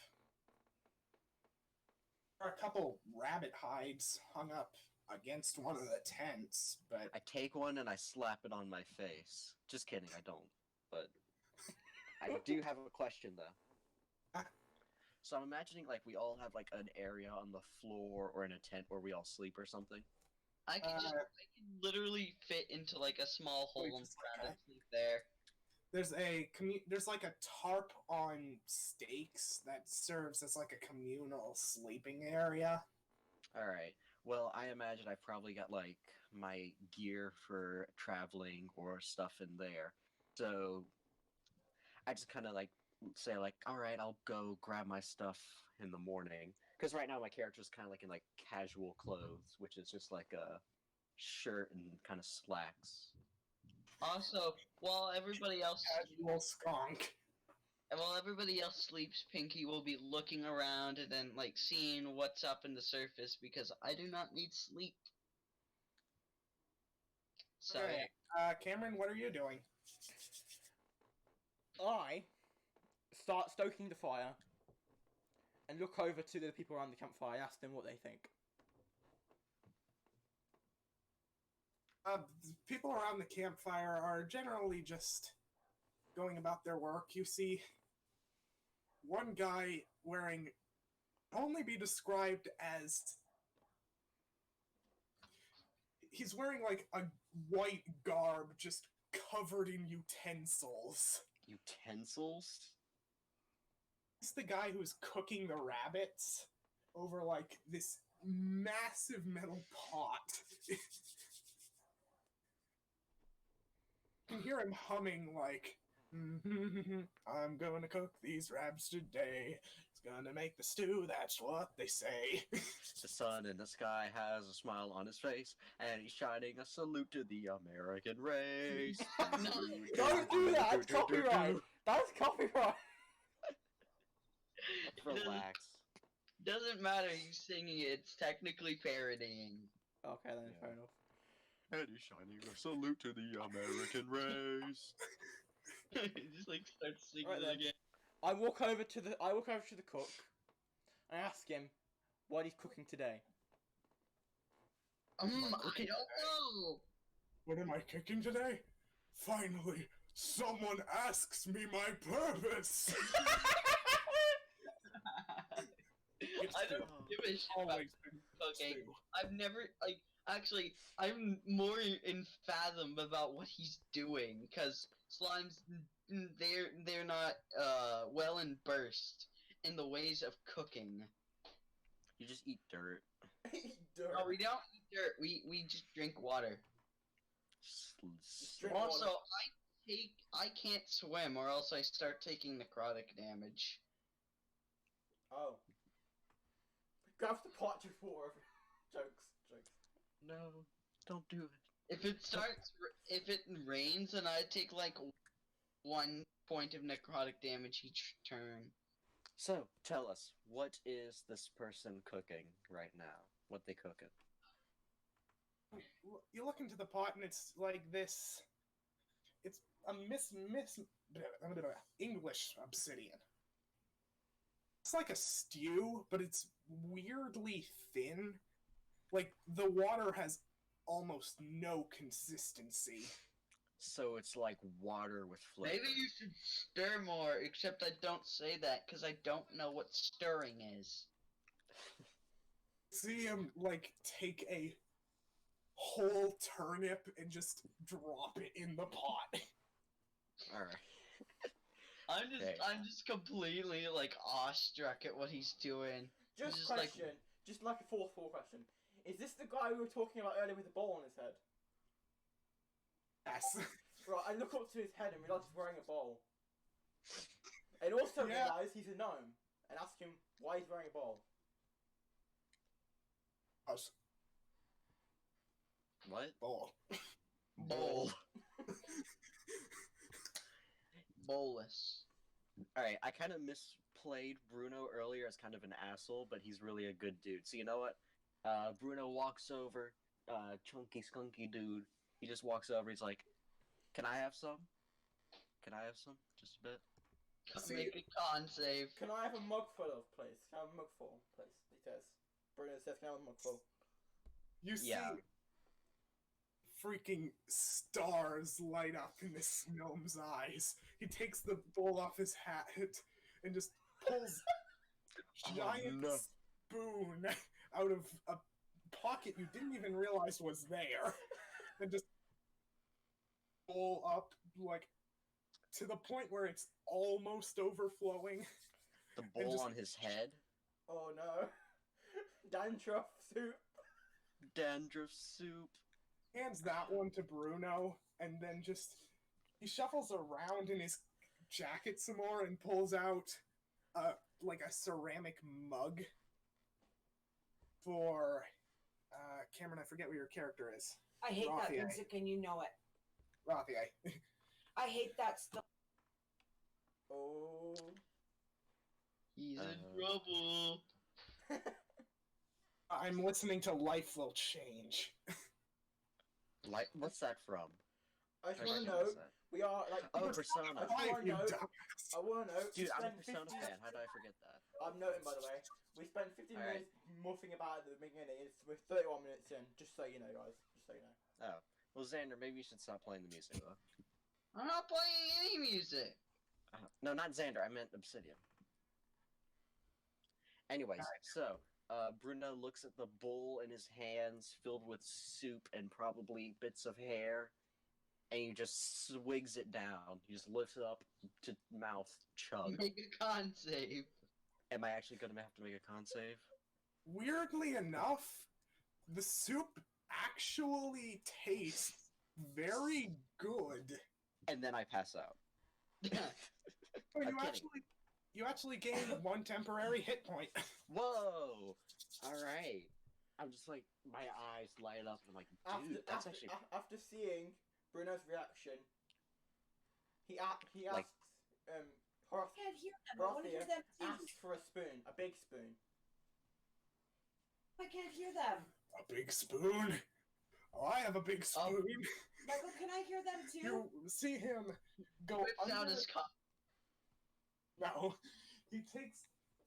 [SPEAKER 2] There are a couple rabbit hides hung up against one of the tents, but
[SPEAKER 4] I take one and I slap it on my face. Just kidding, I don't. But I do have a question though. So I'm imagining like we all have like an area on the floor or in a tent where we all sleep or something.
[SPEAKER 3] I can
[SPEAKER 2] Uh,
[SPEAKER 3] literally fit into like a small hole in the
[SPEAKER 2] just
[SPEAKER 3] ground
[SPEAKER 2] like
[SPEAKER 3] and sleep there.
[SPEAKER 2] there's like a tarp on stakes that serves as like a communal sleeping area.
[SPEAKER 4] All right. Well, I imagine I've probably got like my gear for traveling or stuff in there. So I just kind of like say like, all right, I'll go grab my stuff in the morning. Because right now my character's kind of like in like casual clothes, which is just like a shirt and kind of slacks.
[SPEAKER 3] Also, while everybody else
[SPEAKER 2] Casual skunk.
[SPEAKER 3] sleeps, Pinky will be looking around and then like seeing what's up in the surface because I do not need sleep. So
[SPEAKER 2] Okay. Cameron, what are you doing?
[SPEAKER 1] I start stoking the fire and look over to the people around the campfire and ask them what they think.
[SPEAKER 2] People around the campfire are generally just going about their work. You see one guy wearing only be described as he's wearing like a white garb just covered in utensils.
[SPEAKER 4] Utensils?
[SPEAKER 2] He's the guy who's cooking the rabbits over like this massive metal pot. You can hear him humming like, I'm gonna cook these rabbits today. It's gonna make the stew, that's what they say.
[SPEAKER 4] The sun in the sky has a smile on his face, and he's shining a salute to the American race.
[SPEAKER 1] Don't do that! That's copyright! That's copyright!
[SPEAKER 4] Relax.
[SPEAKER 3] doesn't matter. He's singing it. It's technically parodying.
[SPEAKER 1] Okay, then,
[SPEAKER 4] Yeah.
[SPEAKER 1] fair enough.
[SPEAKER 4] And he's shining a salute to the American race.
[SPEAKER 3] He just like starts singing
[SPEAKER 1] Right
[SPEAKER 3] it
[SPEAKER 1] then.
[SPEAKER 3] again.
[SPEAKER 1] I walk over to the cook and ask him what he's cooking today.
[SPEAKER 3] I don't know.
[SPEAKER 2] What am I cooking today? Finally, someone asks me my purpose!
[SPEAKER 3] I don't give a shit about
[SPEAKER 2] Always been
[SPEAKER 3] cooking.
[SPEAKER 2] stew.
[SPEAKER 3] I've never like actually. I'm more in fathom about what he's doing because slimes they're not well and versed in the ways of cooking.
[SPEAKER 4] You just eat dirt.
[SPEAKER 1] Dirt.
[SPEAKER 3] No, we don't eat dirt. We just drink water.
[SPEAKER 1] Drink
[SPEAKER 3] Also,
[SPEAKER 1] water.
[SPEAKER 3] I can't swim or else I start taking necrotic damage.
[SPEAKER 1] Oh. Grabs the pot, just water. Jokes.
[SPEAKER 4] No, don't do it.
[SPEAKER 3] If it rains, and I take like 1 point of necrotic damage each turn.
[SPEAKER 4] So, tell us, what is this person cooking right now? What they cooking?
[SPEAKER 2] You look into the pot and it's like this. It's a English obsidian. It's like a stew, but it's weirdly thin. Like the water has almost no consistency.
[SPEAKER 4] So it's like water with flavor.
[SPEAKER 3] Maybe you should stir more, except I don't say that because I don't know what stirring is.
[SPEAKER 2] See him like take a whole turnip and just drop it in the pot.
[SPEAKER 4] Alright. Okay.
[SPEAKER 3] I'm just completely like awestruck at what he's doing.
[SPEAKER 1] Just
[SPEAKER 3] Just
[SPEAKER 1] question. Just like a fourth question. Is this the guy we were talking about earlier with the bowl on his head?
[SPEAKER 2] Yes.
[SPEAKER 1] Right, I look up to his head and realise he's wearing a bowl. And also
[SPEAKER 2] Yeah.
[SPEAKER 1] realise he's a gnome. And ask him why he's wearing a bowl.
[SPEAKER 2] Us.
[SPEAKER 4] What?
[SPEAKER 2] Bowl.
[SPEAKER 3] Bowl. Bolus.
[SPEAKER 4] Alright, I kind of misplayed Bruno earlier as kind of an asshole, but he's really a good dude. So you know what? Bruno walks over, chunky skunky dude. He just walks over, he's like, can I have some? Can I have some? Just a bit?
[SPEAKER 2] See-
[SPEAKER 3] Make a con save.
[SPEAKER 1] Can I have a mug full of, please? Can I have a mug full, please? He says. Bruno says, can I have a mug full?
[SPEAKER 2] You see
[SPEAKER 4] Yeah.
[SPEAKER 2] freaking stars light up in this gnome's eyes. He takes the bowl off his hat and just pulls giant
[SPEAKER 4] no.
[SPEAKER 2] spoon out of a pocket you didn't even realize was there, and just pull up like to the point where it's almost overflowing.
[SPEAKER 4] The
[SPEAKER 2] And
[SPEAKER 4] bowl
[SPEAKER 2] just-
[SPEAKER 4] on his head.
[SPEAKER 1] Oh no. Dandruff soup.
[SPEAKER 4] Dandruff soup.
[SPEAKER 2] Hands that one to Bruno, and then just he shuffles around in his jacket some more and pulls out like a ceramic mug for Cameron. I forget what your character is.
[SPEAKER 5] I hate that
[SPEAKER 2] Rafiel.
[SPEAKER 5] music and you know it.
[SPEAKER 2] Rafiel.
[SPEAKER 5] I hate that stuff.
[SPEAKER 1] Oh.
[SPEAKER 3] He's in trouble.
[SPEAKER 2] I'm listening to Life Will Change.
[SPEAKER 4] Like, what's that from?
[SPEAKER 1] I just
[SPEAKER 4] Or
[SPEAKER 1] want to
[SPEAKER 4] shit,
[SPEAKER 1] know,
[SPEAKER 4] what's that?
[SPEAKER 1] we are like.
[SPEAKER 4] Oh,
[SPEAKER 1] I
[SPEAKER 4] Persona.
[SPEAKER 1] just
[SPEAKER 2] Why,
[SPEAKER 1] want
[SPEAKER 2] you
[SPEAKER 1] to know.
[SPEAKER 2] dumbass?
[SPEAKER 1] I want to know.
[SPEAKER 4] Dude, I'm a
[SPEAKER 1] spent
[SPEAKER 4] Persona
[SPEAKER 1] 50
[SPEAKER 4] fan. How did I forget that?
[SPEAKER 1] I'm noting, by the way. We spent 15
[SPEAKER 4] Alright.
[SPEAKER 1] minutes muffing about at the beginning. We're 31 minutes in. Just so you know, guys. Just so you know.
[SPEAKER 4] Oh. Well, Xander, maybe you should stop playing the music, though.
[SPEAKER 3] I'm not playing any music.
[SPEAKER 4] No, not Xander. I meant Obsidian. Anyways, so, Bruno looks at the bowl in his hands filled with soup and probably bits of hair, and he just swigs it down. He just lifts it up to mouth, chug.
[SPEAKER 3] Make a con save.
[SPEAKER 4] Am I actually going to have to make a con save?
[SPEAKER 2] Weirdly enough, the soup actually tastes very good.
[SPEAKER 4] And then I pass out.
[SPEAKER 2] Oh,
[SPEAKER 4] I'm kidding.
[SPEAKER 2] you actually gain 1 temporary hit point.
[SPEAKER 4] Whoa! Alright. I'm just like, my eyes light up, and I'm like, dude, that's actually...
[SPEAKER 1] After seeing Bruno's reaction, he asks,
[SPEAKER 2] Like-
[SPEAKER 5] I can't hear them. I want to hear them too.
[SPEAKER 1] asks for a spoon, a big spoon.
[SPEAKER 5] I can't hear them.
[SPEAKER 2] A big spoon? Oh, I have a big spoon.
[SPEAKER 5] Michael, can I hear them too?
[SPEAKER 2] You see him go
[SPEAKER 3] Whips out
[SPEAKER 2] under...
[SPEAKER 3] his cup.
[SPEAKER 2] No. He takes,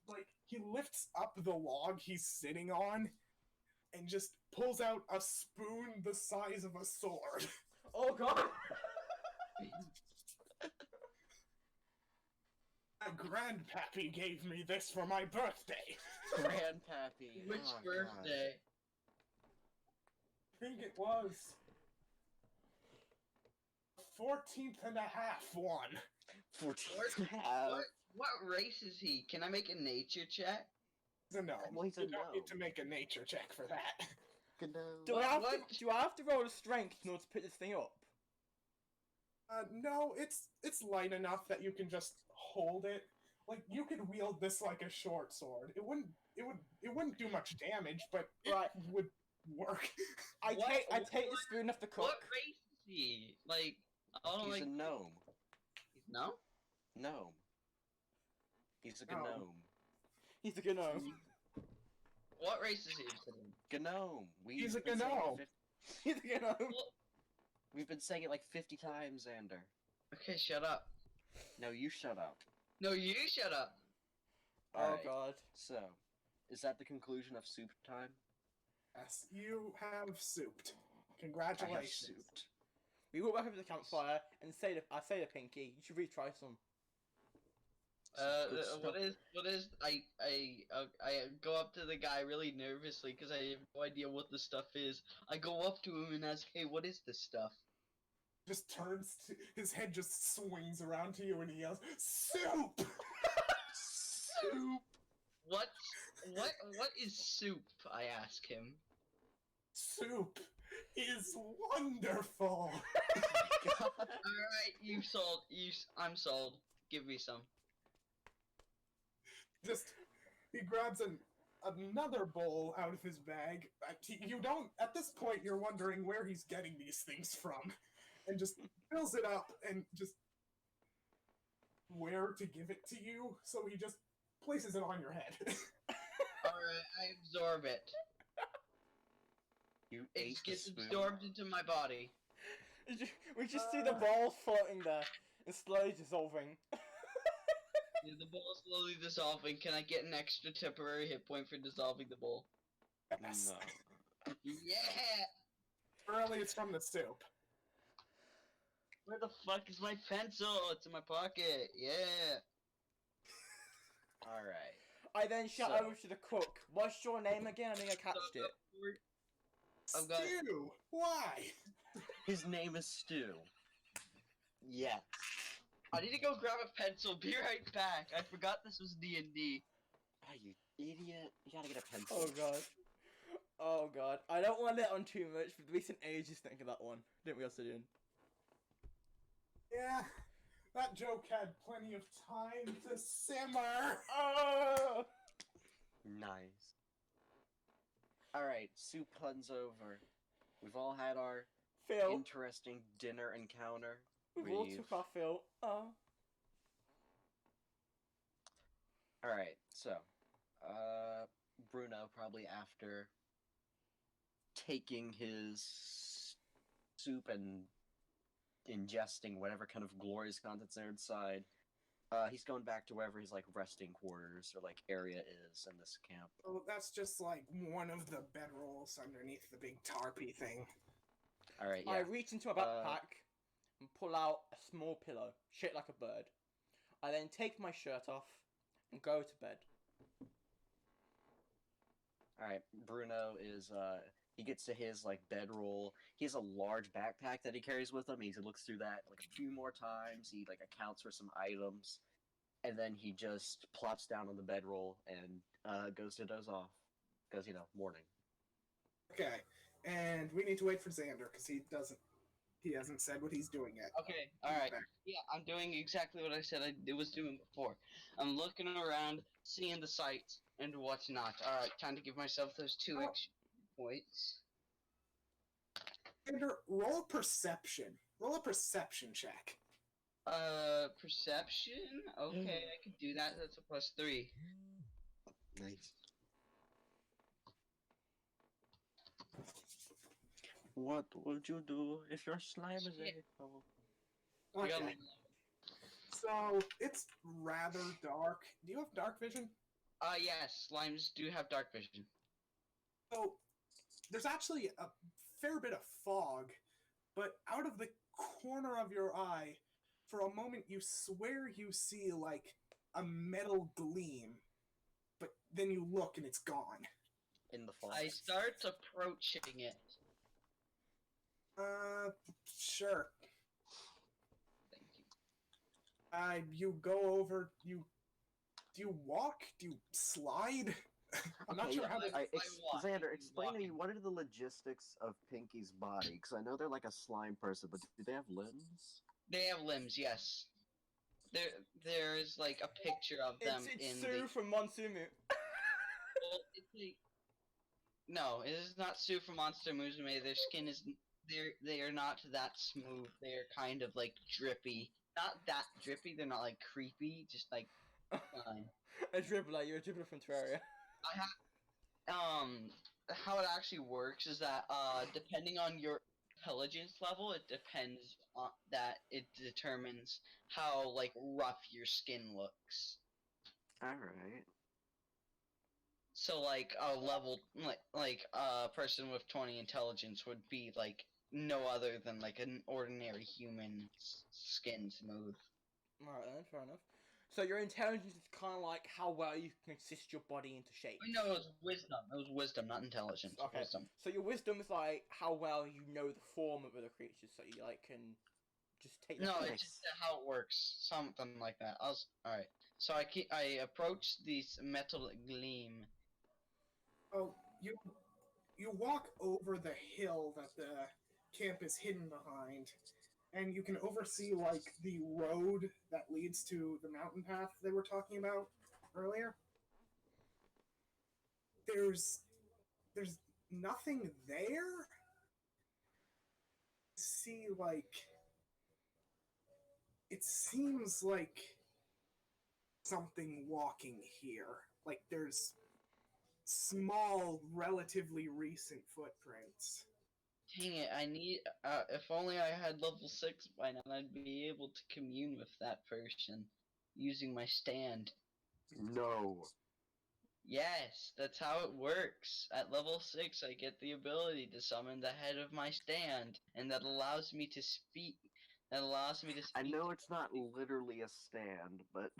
[SPEAKER 2] like, he lifts up the log he's sitting on and just pulls out a spoon the size of a sword.
[SPEAKER 1] Oh god!
[SPEAKER 2] My grandpappy gave me this for my birthday.
[SPEAKER 4] Grandpappy.
[SPEAKER 3] Which
[SPEAKER 4] Oh, God.
[SPEAKER 3] birthday?
[SPEAKER 2] I think it was 14th and a half one.
[SPEAKER 4] 14.
[SPEAKER 3] What race is he? Can I make a nature check?
[SPEAKER 2] So no,
[SPEAKER 4] Well, he's a
[SPEAKER 2] you don't need
[SPEAKER 4] gnome.
[SPEAKER 2] to make a nature check for that.
[SPEAKER 1] Do I
[SPEAKER 3] What?
[SPEAKER 1] have to roll a strength in order to pick this thing up?
[SPEAKER 2] No, it's light enough that you can just hold it. Like you could wield this like a short sword. It wouldn't do much damage, but it
[SPEAKER 1] Right.
[SPEAKER 2] would work.
[SPEAKER 1] I
[SPEAKER 3] What-
[SPEAKER 1] take the spoon off the cook.
[SPEAKER 3] What race is he? Like, I don't
[SPEAKER 4] He's
[SPEAKER 3] like.
[SPEAKER 4] a gnome.
[SPEAKER 3] No?
[SPEAKER 4] Gnome. He's a
[SPEAKER 2] Oh.
[SPEAKER 4] gnome.
[SPEAKER 1] He's a gnome.
[SPEAKER 3] What race is he?
[SPEAKER 4] Gnome.
[SPEAKER 2] He's a
[SPEAKER 4] been saying it
[SPEAKER 2] gnome.
[SPEAKER 1] He's a gnome.
[SPEAKER 4] We've been saying it like 50 times, Xander.
[SPEAKER 3] Okay, shut up.
[SPEAKER 4] No, you shut up.
[SPEAKER 3] No, you shut up.
[SPEAKER 1] Oh
[SPEAKER 4] Alright.
[SPEAKER 1] god.
[SPEAKER 4] So, is that the conclusion of soup time?
[SPEAKER 2] Yes, you have souped.
[SPEAKER 4] I have
[SPEAKER 2] Congratulations.
[SPEAKER 4] souped.
[SPEAKER 1] We walk back over to the campfire and I say to Pinky, you should retry some.
[SPEAKER 4] Good stuff.
[SPEAKER 3] What is I go up to the guy really nervously because I have no idea what the stuff is. I go up to him and ask, hey, what is this stuff?
[SPEAKER 2] Just turns to his head just swings around to you and he yells, "Soup!"
[SPEAKER 4] Soup!
[SPEAKER 3] What is soup? I ask him.
[SPEAKER 2] Soup is wonderful.
[SPEAKER 3] Alright, I'm sold. Give me some.
[SPEAKER 2] Just he grabs another bowl out of his bag. You don't at this point you're wondering where he's getting these things from, and just fills it up and just where to give it to you. So he just places it on your head.
[SPEAKER 3] Alright, I absorb it.
[SPEAKER 4] You
[SPEAKER 3] It
[SPEAKER 4] ate the
[SPEAKER 3] gets
[SPEAKER 4] spoon.
[SPEAKER 3] absorbed into my body.
[SPEAKER 1] We just see the balls floating there and slowly dissolving.
[SPEAKER 3] Yeah, the bowl is slowly dissolving. Can I get an extra temporary hit point for dissolving the bowl?
[SPEAKER 2] Yes.
[SPEAKER 4] No.
[SPEAKER 3] Yeah!
[SPEAKER 2] Apparently it's from the soup.
[SPEAKER 3] Where the fuck is my pencil? It's in my pocket. Yeah.
[SPEAKER 4] Alright.
[SPEAKER 1] I then shout
[SPEAKER 4] So-
[SPEAKER 1] over to the cook. What's your name again? I think I catched it.
[SPEAKER 3] I've got-
[SPEAKER 2] Stew! Why?
[SPEAKER 4] His name is Stu. Yes.
[SPEAKER 3] I need to go grab a pencil. Be right back. I forgot this was D&D.
[SPEAKER 4] Ah, you idiot. You gotta get a pencil.
[SPEAKER 1] Oh god. Oh god. I don't want to let on too much, but we spent ages thinking of that one. Didn't we, Obsidian?
[SPEAKER 2] Yeah, that joke had plenty of time to simmer.
[SPEAKER 1] Oh!
[SPEAKER 4] Nice. Alright, soup puns over. We've all had our
[SPEAKER 1] Phil.
[SPEAKER 4] interesting dinner encounter.
[SPEAKER 1] We've all took our fill. Oh.
[SPEAKER 4] Alright, so, Bruno, probably after taking his soup and ingesting whatever kind of glorious contents are inside, he's going back to wherever his, like, resting quarters or, like, area is in this camp.
[SPEAKER 2] Oh, that's just like one of the bedrolls underneath the big tarpy thing.
[SPEAKER 4] Alright, yeah.
[SPEAKER 1] I reach into my backpack and pull out a small pillow, shaped like a bird. I then take my shirt off and go to bed.
[SPEAKER 4] Alright, Bruno is, he gets to his, like, bedroll. He has a large backpack that he carries with him. He looks through that, like, a few more times. He, like, accounts for some items. And then he just plops down on the bedroll and, goes to doze off. Because, you know, morning.
[SPEAKER 2] Okay, and we need to wait for Xander, because he hasn't said what he's doing yet.
[SPEAKER 3] Okay, alright. Yeah, I'm doing exactly what I said I was doing before. I'm looking around, seeing the sights and whatnot. Alright, time to give myself those 2 extra points.
[SPEAKER 2] Xander, roll perception. Roll a perception check.
[SPEAKER 3] Perception? Okay, I can do that. That's a +3.
[SPEAKER 4] Nice. What would you do if your slime is a...
[SPEAKER 3] We got
[SPEAKER 2] Okay, so it's rather dark. Do you have dark vision?
[SPEAKER 3] yes, slimes do have dark vision.
[SPEAKER 2] So there's actually a fair bit of fog, but out of the corner of your eye, for a moment you swear you see like a metal gleam, but then you look and it's gone.
[SPEAKER 4] In the fall.
[SPEAKER 3] I start approaching it.
[SPEAKER 2] Sure.
[SPEAKER 3] Thank you.
[SPEAKER 2] You go over. Do you walk? Do you slide? I'm not
[SPEAKER 4] Okay,
[SPEAKER 2] sure how to.
[SPEAKER 3] I walk.
[SPEAKER 4] Xander, explain to me
[SPEAKER 3] Walking.
[SPEAKER 4] what are the logistics of Pinky's body? Because I know they're like a slime person, but do they have limbs?
[SPEAKER 3] They have limbs, yes. There's like a picture of them
[SPEAKER 1] It's
[SPEAKER 3] in
[SPEAKER 1] Sue
[SPEAKER 3] the.
[SPEAKER 1] from Monsumu.
[SPEAKER 3] Well, no, it is not Sue from Monster Musume. Their skin is. They are not that smooth. They are kind of like drippy. Not that drippy. They're not like creepy. Just like fine.
[SPEAKER 1] A dribbler. You're a dribbler from Terraria.
[SPEAKER 3] How it actually works is that depending on your intelligence level, it depends on that. It determines how like rough your skin looks.
[SPEAKER 4] Alright.
[SPEAKER 3] So like a level like a person with 20 intelligence would be like no other than like an ordinary human skin smooth.
[SPEAKER 1] Alright then, fair enough. So your intelligence is kind of like how well you can assist your body into shape.
[SPEAKER 3] No, it was wisdom. It was wisdom, not intelligence.
[SPEAKER 1] Okay.
[SPEAKER 3] Wisdom.
[SPEAKER 1] So your wisdom is like how well you know the form of other creatures, so you like can just take.
[SPEAKER 3] No,
[SPEAKER 1] the
[SPEAKER 3] it's just how it works. Something like that. Alright. So I approach this metal gleam.
[SPEAKER 2] Oh, you walk over the hill that the camp is hidden behind, and you can oversee like the road that leads to the mountain path they were talking about earlier. There's nothing there. See, like it seems like something walking here. Like there's small, relatively recent footprints.
[SPEAKER 3] Dang it, I need, if only I had level 6 by now, I'd be able to commune with that person using my stand.
[SPEAKER 4] No.
[SPEAKER 3] Yes, that's how it works. At level 6, I get the ability to summon the head of my stand, and that allows me to speak.
[SPEAKER 4] I know it's not literally a stand, but...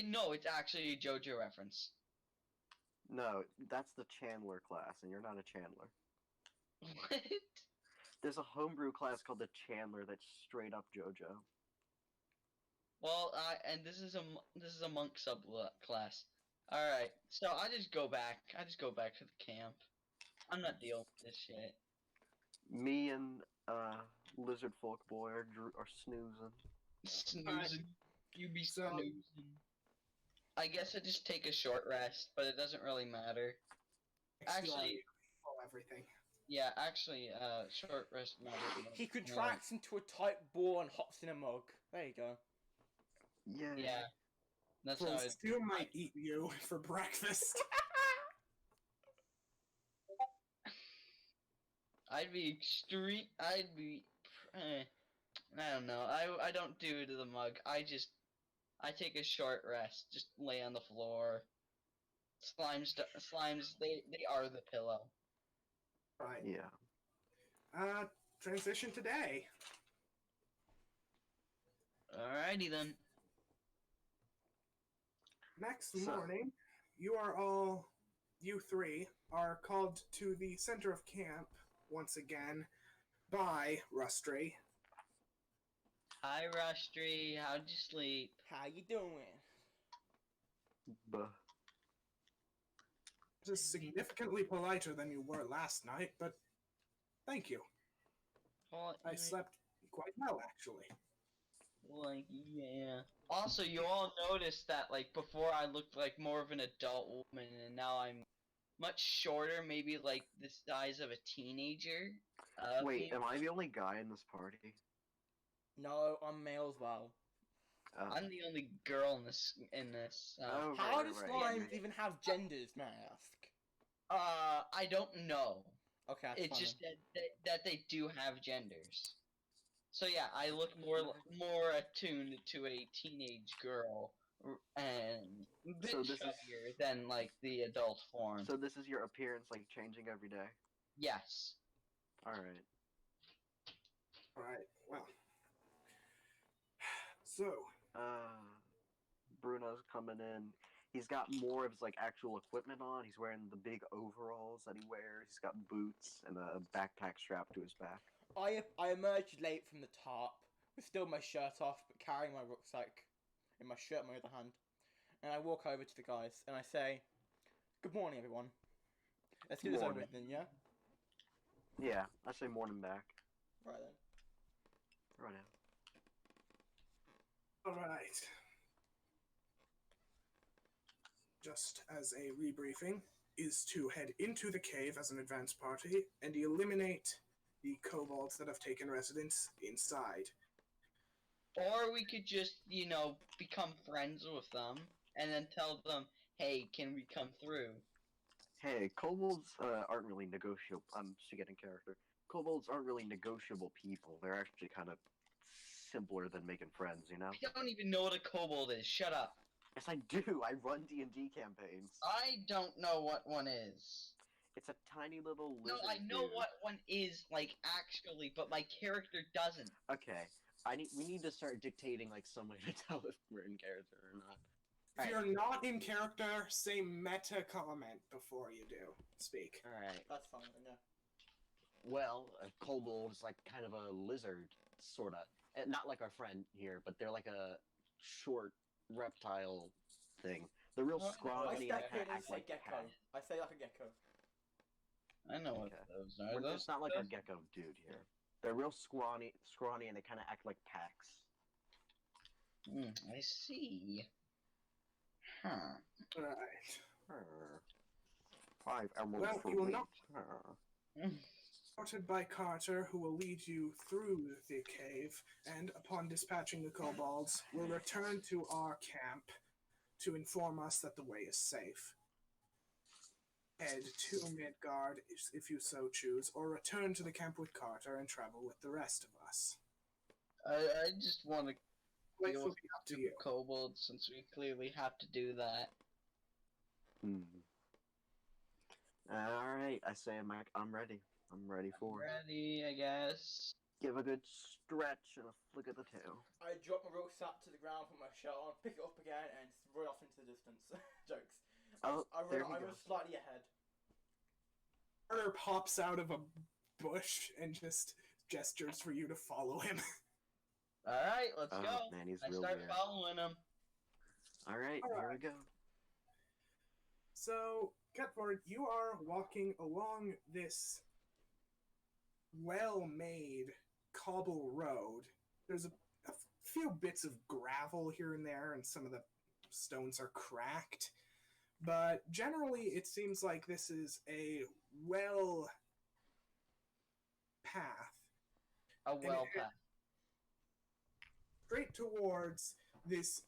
[SPEAKER 3] No, it's actually a JoJo reference.
[SPEAKER 4] No, that's the Chandler class, and you're not a Chandler.
[SPEAKER 3] What?
[SPEAKER 4] There's a homebrew class called the Chandler that's straight up JoJo.
[SPEAKER 3] Well, and this is a monk sub class. All right, so I just go back. I just go back to the camp. I'm not dealing with this shit.
[SPEAKER 4] Me and Lizard Folk Boy are snoozing.
[SPEAKER 3] Snoozing. You be
[SPEAKER 2] So-
[SPEAKER 3] snoozing. I guess I just take a short rest, but it doesn't really matter. Actually-
[SPEAKER 2] for everything.
[SPEAKER 3] Yeah, actually, short rest matters.
[SPEAKER 1] He contracts into a tight ball and hops in a mug. There you go.
[SPEAKER 3] Yeah, that's how
[SPEAKER 2] For
[SPEAKER 3] it.
[SPEAKER 2] Stu might eat you for breakfast.
[SPEAKER 3] I'd be extreme. I'd be. I don't know. I don't do to the mug. I take a short rest. Just lay on the floor. Slimes. They are the pillow.
[SPEAKER 2] Right.
[SPEAKER 4] Yeah.
[SPEAKER 2] Transition today.
[SPEAKER 3] Alrighty then.
[SPEAKER 2] Next
[SPEAKER 4] So-
[SPEAKER 2] morning, you three are called to the center of camp once again by Rustry.
[SPEAKER 3] Hi, Rustry. How'd you sleep?
[SPEAKER 1] How you doing?
[SPEAKER 4] Buh.
[SPEAKER 2] This is significantly politer than you were last night, but thank you.
[SPEAKER 3] Well,
[SPEAKER 2] I slept quite well, actually.
[SPEAKER 3] Like, yeah. Also, you all noticed that, like, before I looked like more of an adult woman, and now I'm much shorter, maybe like the size of a teenager.
[SPEAKER 4] Wait, am I the only guy in this party?
[SPEAKER 1] No, I'm male as well.
[SPEAKER 3] I'm the only girl in this.
[SPEAKER 4] Oh,
[SPEAKER 1] How
[SPEAKER 4] right,
[SPEAKER 1] does
[SPEAKER 4] right,
[SPEAKER 1] slimes
[SPEAKER 4] right.
[SPEAKER 1] even have genders, may I ask?
[SPEAKER 3] I don't know.
[SPEAKER 1] Okay, that's
[SPEAKER 3] It's
[SPEAKER 1] fine
[SPEAKER 3] just
[SPEAKER 1] then.
[SPEAKER 3] that they do have genders. So yeah, I look more attuned to a teenage girl and a bit
[SPEAKER 4] So this is-
[SPEAKER 3] chubbier than like the adult form.
[SPEAKER 4] So this is your appearance, like, changing every day?
[SPEAKER 3] Yes.
[SPEAKER 4] Alright.
[SPEAKER 2] Alright, well. So,
[SPEAKER 4] Bruno's coming in. He's got more of his, like, actual equipment on. He's wearing the big overalls that he wears. He's got boots and a backpack strapped to his back.
[SPEAKER 1] I emerged late from the tarp, with still my shirt off, but carrying my rucksack in my shirt in my other hand. And I walk over to the guys, and I say, "Good morning, everyone. Let's get this over
[SPEAKER 4] Morning.
[SPEAKER 1] with then, yeah?"
[SPEAKER 4] Yeah, I say morning back.
[SPEAKER 1] Right then.
[SPEAKER 4] Right now.
[SPEAKER 2] alright. Just as a rebriefing, is to head into the cave as an advance party and eliminate the kobolds that have taken residence inside.
[SPEAKER 3] Or we could just, become friends with them and then tell them, "Hey, can we come through?"
[SPEAKER 4] Hey, kobolds aren't really negotiable. I'm just getting character. Kobolds aren't really negotiable people. They're actually kind of simpler than making friends, you know?
[SPEAKER 3] I don't even know what a kobold is. Shut up.
[SPEAKER 4] Yes, I do. I run D&D campaigns.
[SPEAKER 3] I don't know what one is.
[SPEAKER 4] It's a tiny little
[SPEAKER 3] No,
[SPEAKER 4] lizard
[SPEAKER 3] I know
[SPEAKER 4] dude.
[SPEAKER 3] what one is, like, actually, but my character doesn't.
[SPEAKER 4] Okay, we need to start dictating, like, some way to tell if we're in character or not.
[SPEAKER 2] If you're not in character, say meta comment before you do speak.
[SPEAKER 4] Alright.
[SPEAKER 1] That's fine then, yeah.
[SPEAKER 4] Well, a kobold is like kind of a lizard, sorta. Not like our friend here, but they're like a short reptile thing. They're real
[SPEAKER 3] Well,
[SPEAKER 1] I
[SPEAKER 4] scrawny and
[SPEAKER 1] step
[SPEAKER 4] they
[SPEAKER 1] in
[SPEAKER 4] kinda
[SPEAKER 1] and
[SPEAKER 4] act
[SPEAKER 1] say
[SPEAKER 4] like
[SPEAKER 1] gecko.
[SPEAKER 4] cats.
[SPEAKER 1] I say like a gecko.
[SPEAKER 3] I know what
[SPEAKER 4] Okay.
[SPEAKER 3] those are. Those,
[SPEAKER 4] It's not like our
[SPEAKER 3] those-
[SPEAKER 4] gecko dude here. They're real scrawny, and they kind of act like packs.
[SPEAKER 3] I see. Huh.
[SPEAKER 2] Alright.
[SPEAKER 4] 5 emeralds
[SPEAKER 2] Well,
[SPEAKER 4] for
[SPEAKER 2] you will
[SPEAKER 4] wheat.
[SPEAKER 2] not- Escorted by Carter, who will lead you through the cave, and upon dispatching the kobolds, will return to our camp to inform us that the way is safe. Head to Midgard if you so choose, or return to the camp with Carter and travel with the rest of us.
[SPEAKER 3] I just want to
[SPEAKER 2] Place
[SPEAKER 3] deal
[SPEAKER 2] will
[SPEAKER 3] with
[SPEAKER 2] be up to
[SPEAKER 3] stupid
[SPEAKER 2] you.
[SPEAKER 3] kobolds since we clearly have to do that.
[SPEAKER 4] Alright, I say I'm ready. I'm ready for it.
[SPEAKER 3] Ready, I guess.
[SPEAKER 4] Give a good stretch and a flick of the tail.
[SPEAKER 1] I drop my rucksack to the ground, put my shirt on, pick it up again, and run off into the distance. Jokes.
[SPEAKER 4] Oh, there he
[SPEAKER 1] I
[SPEAKER 4] goes.
[SPEAKER 1] was slightly ahead.
[SPEAKER 2] Carter pops out of a bush and just gestures for you to follow him.
[SPEAKER 3] Alright, let's
[SPEAKER 4] Oh,
[SPEAKER 3] go.
[SPEAKER 4] man, he's
[SPEAKER 3] I
[SPEAKER 4] real
[SPEAKER 3] start
[SPEAKER 4] weird.
[SPEAKER 3] following him.
[SPEAKER 4] Alright,
[SPEAKER 2] All
[SPEAKER 4] here
[SPEAKER 2] right.
[SPEAKER 4] we go.
[SPEAKER 2] So, Catford, you are walking along this well-made cobble road. There's a few bits of gravel here and there, and some of the stones are cracked. But generally, it seems like this is a well path.
[SPEAKER 3] A well
[SPEAKER 2] it-
[SPEAKER 3] path.
[SPEAKER 2] Straight towards this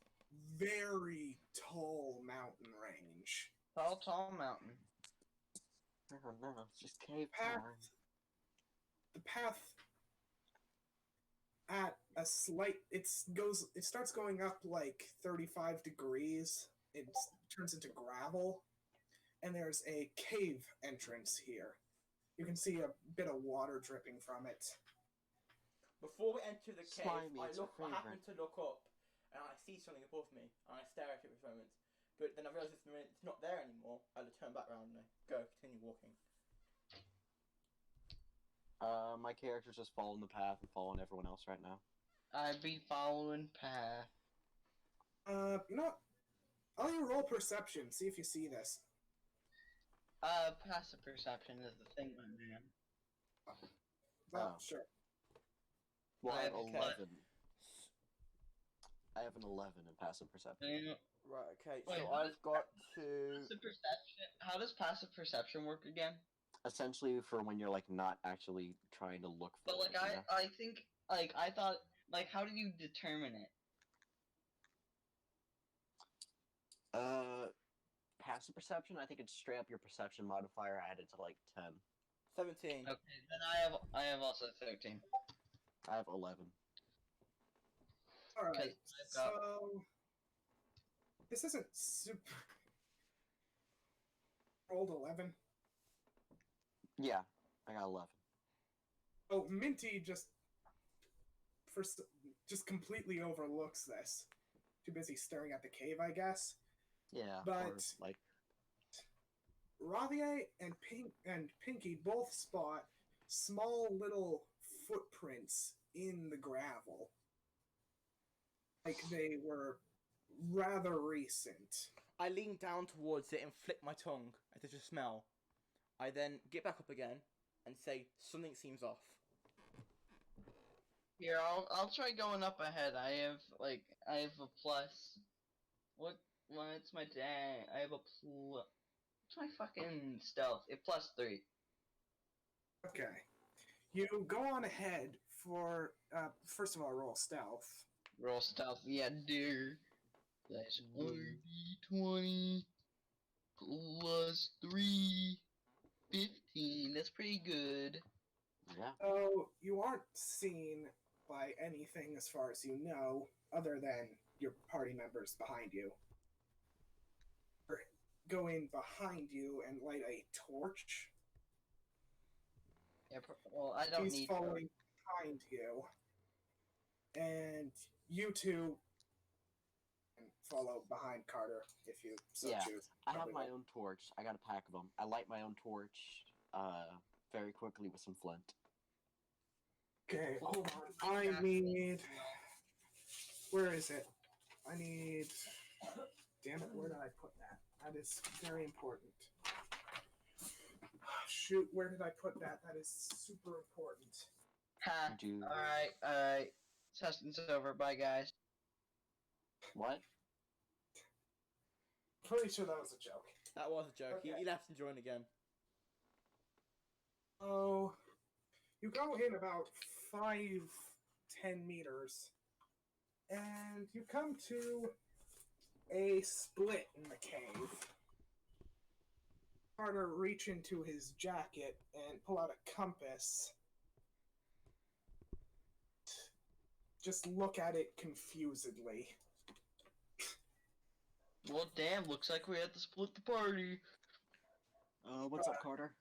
[SPEAKER 2] very tall mountain range.
[SPEAKER 3] Tall mountain.
[SPEAKER 4] I don't know, it's just cave
[SPEAKER 2] Path.
[SPEAKER 4] time.
[SPEAKER 2] The path at a slight it starts going up like 35 degrees. It turns into gravel, and there's a cave entrance here. You can see a bit of water dripping from it.
[SPEAKER 1] Before we enter the cave,
[SPEAKER 4] Slimy,
[SPEAKER 1] I
[SPEAKER 4] it's your
[SPEAKER 1] happen
[SPEAKER 4] favorite.
[SPEAKER 1] to look up, and I see something above me, and I stare at it for a moment. But then I realise it's not there anymore. I turn back around and I go, continue walking.
[SPEAKER 4] My character's just following the path and following everyone else right now.
[SPEAKER 3] I be following path.
[SPEAKER 2] You know what? I'll you roll perception, see if you see this.
[SPEAKER 3] Passive perception is the thing, my man.
[SPEAKER 2] Oh,
[SPEAKER 4] Oh.
[SPEAKER 2] sure.
[SPEAKER 4] Well, I have
[SPEAKER 3] Okay.
[SPEAKER 4] 11. I have an 11 in passive perception.
[SPEAKER 1] Right, okay,
[SPEAKER 3] Wait,
[SPEAKER 1] so
[SPEAKER 3] what
[SPEAKER 1] I've got to...
[SPEAKER 3] Passive perception. How does passive perception work again?
[SPEAKER 4] Essentially, for when you're like not actually trying to look for
[SPEAKER 3] But like
[SPEAKER 4] it. You know?
[SPEAKER 3] I think like I thought like how do you determine it?
[SPEAKER 4] Passive perception. I think it's straight up your perception modifier added to like 10.
[SPEAKER 1] 17.
[SPEAKER 3] Okay, then I have also 13.
[SPEAKER 4] I have 11.
[SPEAKER 2] Alright,
[SPEAKER 3] I've got-
[SPEAKER 2] so... This isn't super... Rolled 11.
[SPEAKER 4] Yeah, I got 11.
[SPEAKER 2] Oh, Minty just completely overlooks this. Too busy staring at the cave, I guess.
[SPEAKER 4] Yeah,
[SPEAKER 2] But-
[SPEAKER 4] or, like
[SPEAKER 2] Ravier and Pinky both spot small little footprints in the gravel. Like they were rather recent.
[SPEAKER 1] I lean down towards it and flick my tongue at the smell. I then get back up again and say, something seems off.
[SPEAKER 3] Here, I'll try going up ahead. I have a plus. What's my dang? I have a plus. What's my fucking stealth? It plus 3.
[SPEAKER 2] Okay. You go on ahead for, first of all, roll stealth.
[SPEAKER 3] Roll stealth, yeah, dear. That's 1d20 plus 3, 15. That's pretty good.
[SPEAKER 4] yeah.
[SPEAKER 2] So, you aren't seen by anything as far as you know, other than your party members behind you. Go in behind you and light a torch.
[SPEAKER 3] Yeah, well, I don't
[SPEAKER 2] He's
[SPEAKER 3] need
[SPEAKER 2] following behind you. And you two can follow behind Carter if you so
[SPEAKER 4] Yeah,
[SPEAKER 2] choose.
[SPEAKER 4] I have
[SPEAKER 2] Probably
[SPEAKER 4] my
[SPEAKER 2] won't.
[SPEAKER 4] own torch. I got a pack of them. I light my own torch very quickly with some flint.
[SPEAKER 2] Okay, hold on. I need... Where is it? I need... Damn it, where did I put that? That is very important. Shoot, where did I put that? That is super important.
[SPEAKER 3] Ha.
[SPEAKER 4] Did you...
[SPEAKER 3] Alright. Session's over. Bye, guys.
[SPEAKER 4] What?
[SPEAKER 2] Pretty sure that was a joke.
[SPEAKER 1] That was a joke.
[SPEAKER 2] Okay.
[SPEAKER 1] He left and joined again.
[SPEAKER 2] Oh, you go in about 5-10 meters, and you come to a split in the cave. Carter reach into his jacket and pull out a compass. Just look at it confusedly.
[SPEAKER 3] Well, damn. Looks like we had to split the party.
[SPEAKER 4] What's up, Carter?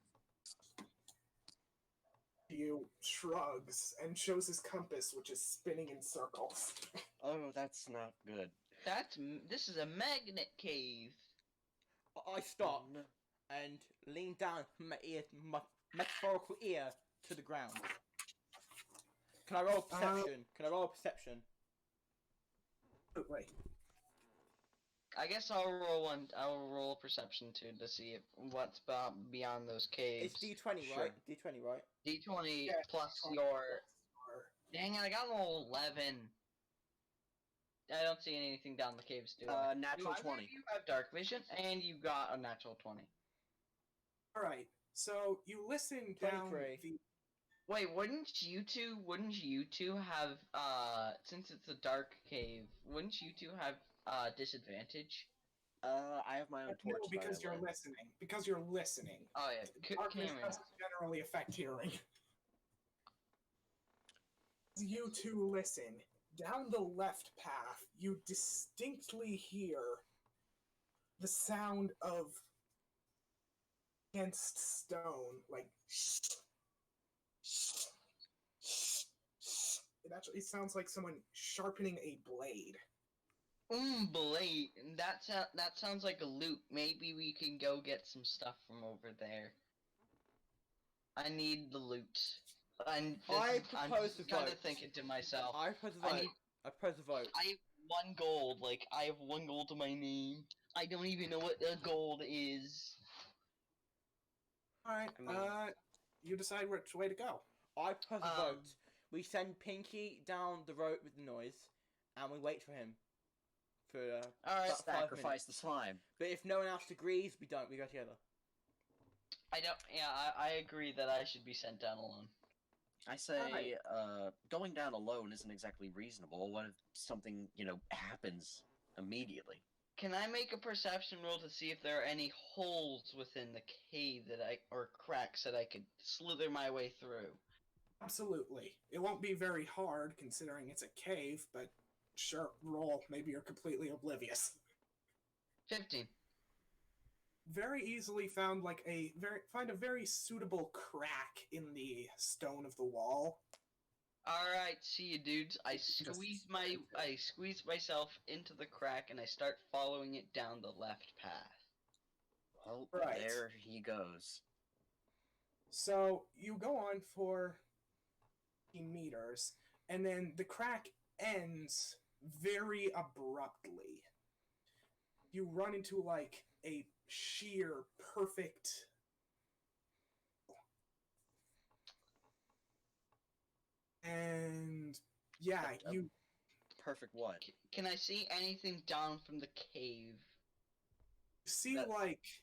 [SPEAKER 2] He shrugs and shows his compass, which is spinning in circles.
[SPEAKER 4] Oh, that's not good.
[SPEAKER 3] This is a magnet cave.
[SPEAKER 1] I stop
[SPEAKER 4] No.
[SPEAKER 1] and lean down my ear, my metaphorical ear to the ground. Can I roll perception? Can I roll perception?
[SPEAKER 2] Wait.
[SPEAKER 3] I guess I'll roll one. I'll roll perception too to see if what's beyond those caves.
[SPEAKER 1] It's D20,
[SPEAKER 4] Sure.
[SPEAKER 1] right? D20, right?
[SPEAKER 3] D20
[SPEAKER 2] Yeah,
[SPEAKER 3] plus
[SPEAKER 2] 20
[SPEAKER 3] your.
[SPEAKER 2] or-
[SPEAKER 3] Dang it! I got an 11. I don't see anything down the caves, do I?
[SPEAKER 4] Natural
[SPEAKER 3] Do either
[SPEAKER 4] 20.
[SPEAKER 3] of you have dark vision, and you got a natural 20.
[SPEAKER 2] All right. So you listen down
[SPEAKER 1] 23.
[SPEAKER 2] the.
[SPEAKER 3] Wait, wouldn't you two have since it's a dark cave, wouldn't you two have disadvantage?
[SPEAKER 4] I have my own
[SPEAKER 2] No,
[SPEAKER 4] torch.
[SPEAKER 2] because
[SPEAKER 4] that I
[SPEAKER 2] you're
[SPEAKER 4] lit.
[SPEAKER 2] listening. Because you're listening.
[SPEAKER 3] Oh yeah,
[SPEAKER 2] Darkness
[SPEAKER 3] Cameron.
[SPEAKER 2] doesn't generally affect hearing. As you two listen, down the left path, you distinctly hear the sound of against stone, like it actually sounds like someone sharpening a blade.
[SPEAKER 3] Blade. That sounds like a loot. Maybe we can go get some stuff from over there. I need the loot. I'm
[SPEAKER 1] propose
[SPEAKER 3] just
[SPEAKER 1] a
[SPEAKER 3] kind
[SPEAKER 1] vote.
[SPEAKER 3] of thinking to myself.
[SPEAKER 1] I propose a vote. I propose a vote.
[SPEAKER 3] I have 1 gold. Like I have 1 gold to my name. I don't even know what a gold is.
[SPEAKER 2] All right,
[SPEAKER 4] I mean-
[SPEAKER 2] you decide which way to go.
[SPEAKER 1] I propose a
[SPEAKER 3] Um,
[SPEAKER 1] vote. We send Pinky down the road with the noise, and we wait for him. For
[SPEAKER 3] All right.
[SPEAKER 1] about 5
[SPEAKER 4] Sacrifice
[SPEAKER 1] minutes.
[SPEAKER 4] the slime.
[SPEAKER 1] But if no one else agrees, we don't. We go together.
[SPEAKER 3] I don't. Yeah, I agree that I should be sent down alone.
[SPEAKER 4] I say,
[SPEAKER 2] Alright.
[SPEAKER 4] going down alone isn't exactly reasonable. What if something, happens immediately?
[SPEAKER 3] Can I make a perception roll to see if there are any holes within the cave or cracks that I could slither my way through?
[SPEAKER 2] Absolutely. It won't be very hard considering it's a cave, but sure, roll. Maybe you're completely oblivious.
[SPEAKER 3] 15.
[SPEAKER 2] Very easily found find a very suitable crack in the stone of the wall.
[SPEAKER 3] Alright, see you dudes. I
[SPEAKER 2] Just-
[SPEAKER 3] squeeze myself into the crack and I start following it down the left path.
[SPEAKER 4] Well,
[SPEAKER 2] Right.
[SPEAKER 4] there he goes.
[SPEAKER 2] So you go on for meters, and then the crack ends very abruptly. You run into like a sheer, perfect. And yeah,
[SPEAKER 4] A- a-
[SPEAKER 2] you
[SPEAKER 4] Perfect what?
[SPEAKER 3] Can I see anything down from the cave?
[SPEAKER 2] see
[SPEAKER 3] That-
[SPEAKER 2] like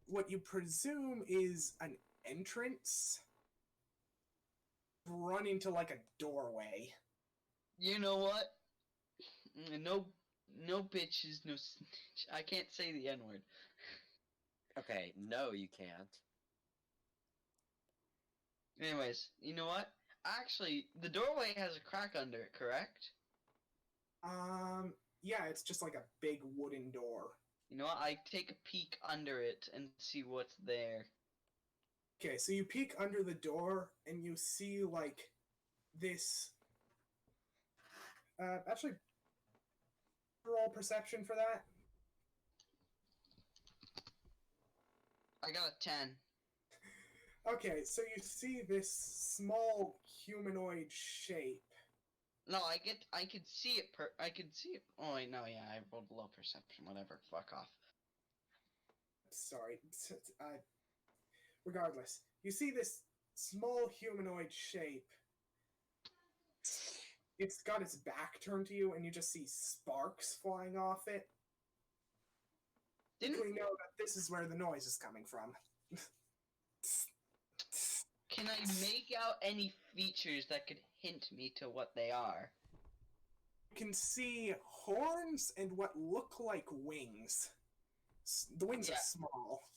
[SPEAKER 2] what you presume is an entrance run into like a doorway.
[SPEAKER 3] You know what? No bitches, no snitch. I can't say the N-word.
[SPEAKER 4] Okay, no, you can't.
[SPEAKER 3] Anyways, you know what? Actually, the doorway has a crack under it, correct?
[SPEAKER 2] Yeah, it's just like a big wooden door.
[SPEAKER 3] You know what? I take a peek under it and see what's there.
[SPEAKER 2] Okay, so you peek under the door and you see like this. Actually, roll perception for that.
[SPEAKER 3] I got a 10.
[SPEAKER 2] Okay, so you see this small humanoid shape.
[SPEAKER 3] No, I could see it I could see it. Oh wait, no, yeah, I rolled low perception, whatever, fuck off.
[SPEAKER 2] Sorry. Regardless, you see this small humanoid shape. It's got its back turned to you, and you just see sparks flying off it.
[SPEAKER 3] Didn't,
[SPEAKER 2] We know that this is where the noise is coming from.
[SPEAKER 3] can I make out any features that could hint me to what they are?
[SPEAKER 2] You can see horns and what look like wings. The wings
[SPEAKER 3] Yeah.
[SPEAKER 2] are small.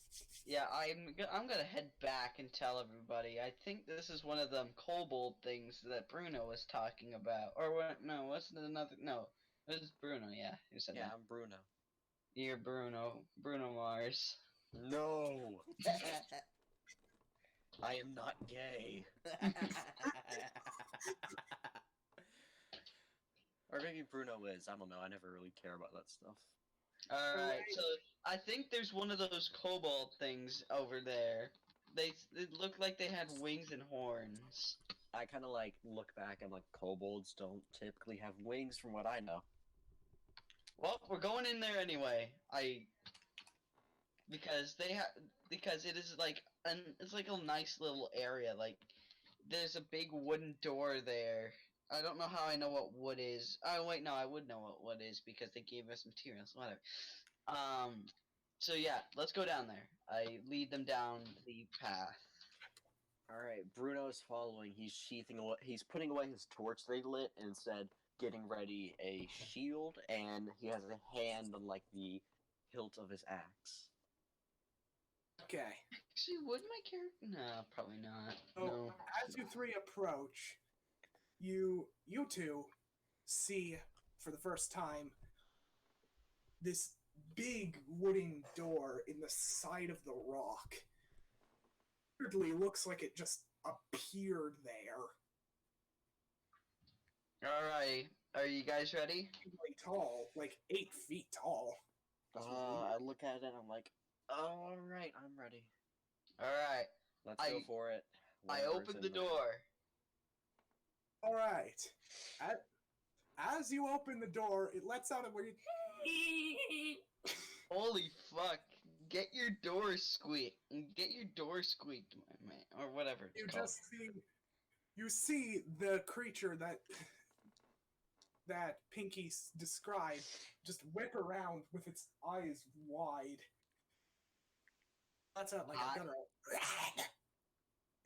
[SPEAKER 3] Yeah, I'm gonna head back and tell everybody. I think this is one of them kobold things that Bruno was talking about. Or what? No, wasn't it another? No, it was Bruno. Yeah, who said
[SPEAKER 4] Yeah,
[SPEAKER 3] that?
[SPEAKER 4] I'm Bruno.
[SPEAKER 3] You're Bruno Mars.
[SPEAKER 4] No! I am not gay. Or maybe Bruno is. I don't know. I never really care about that stuff.
[SPEAKER 3] Alright, so I think there's one of those kobold things over there. It looked like they had wings and horns.
[SPEAKER 4] I kind of like look back and like kobolds don't typically have wings, from what I know.
[SPEAKER 3] Well, we're going in there anyway. Because it is like it's like a nice little area. Like there's a big wooden door there. I don't know how I know what wood is. Oh wait, no, I would know what wood is because they gave us materials. Whatever. So yeah, let's go down there. I lead them down the path.
[SPEAKER 4] All right, Bruno's following. He's putting away his torch that he lit and instead getting ready a shield, and he has a hand on like the hilt of his axe.
[SPEAKER 2] Okay.
[SPEAKER 3] Actually, would my character? No, probably not.
[SPEAKER 2] So,
[SPEAKER 3] No.
[SPEAKER 2] as you three approach, you two see for the first time this big wooden door in the side of the rock. Weirdly, looks like it just appeared there.
[SPEAKER 3] Alright, are you guys ready?
[SPEAKER 2] Really tall, like 8 feet tall.
[SPEAKER 4] I look at it and I'm like, all right, I'm ready.
[SPEAKER 3] Alright,
[SPEAKER 4] Let's go for it.
[SPEAKER 3] I
[SPEAKER 4] Whatever's
[SPEAKER 3] open
[SPEAKER 4] in
[SPEAKER 3] the
[SPEAKER 4] there.
[SPEAKER 3] door.
[SPEAKER 2] All right. As you open the door, it lets out a weird.
[SPEAKER 3] Holy fuck. Get your door squeaked. Get your door squeaked, my man. Or whatever it's
[SPEAKER 2] You
[SPEAKER 3] called.
[SPEAKER 2] just see the creature that Pinky described just whip around with its eyes wide. That's out like a gunner.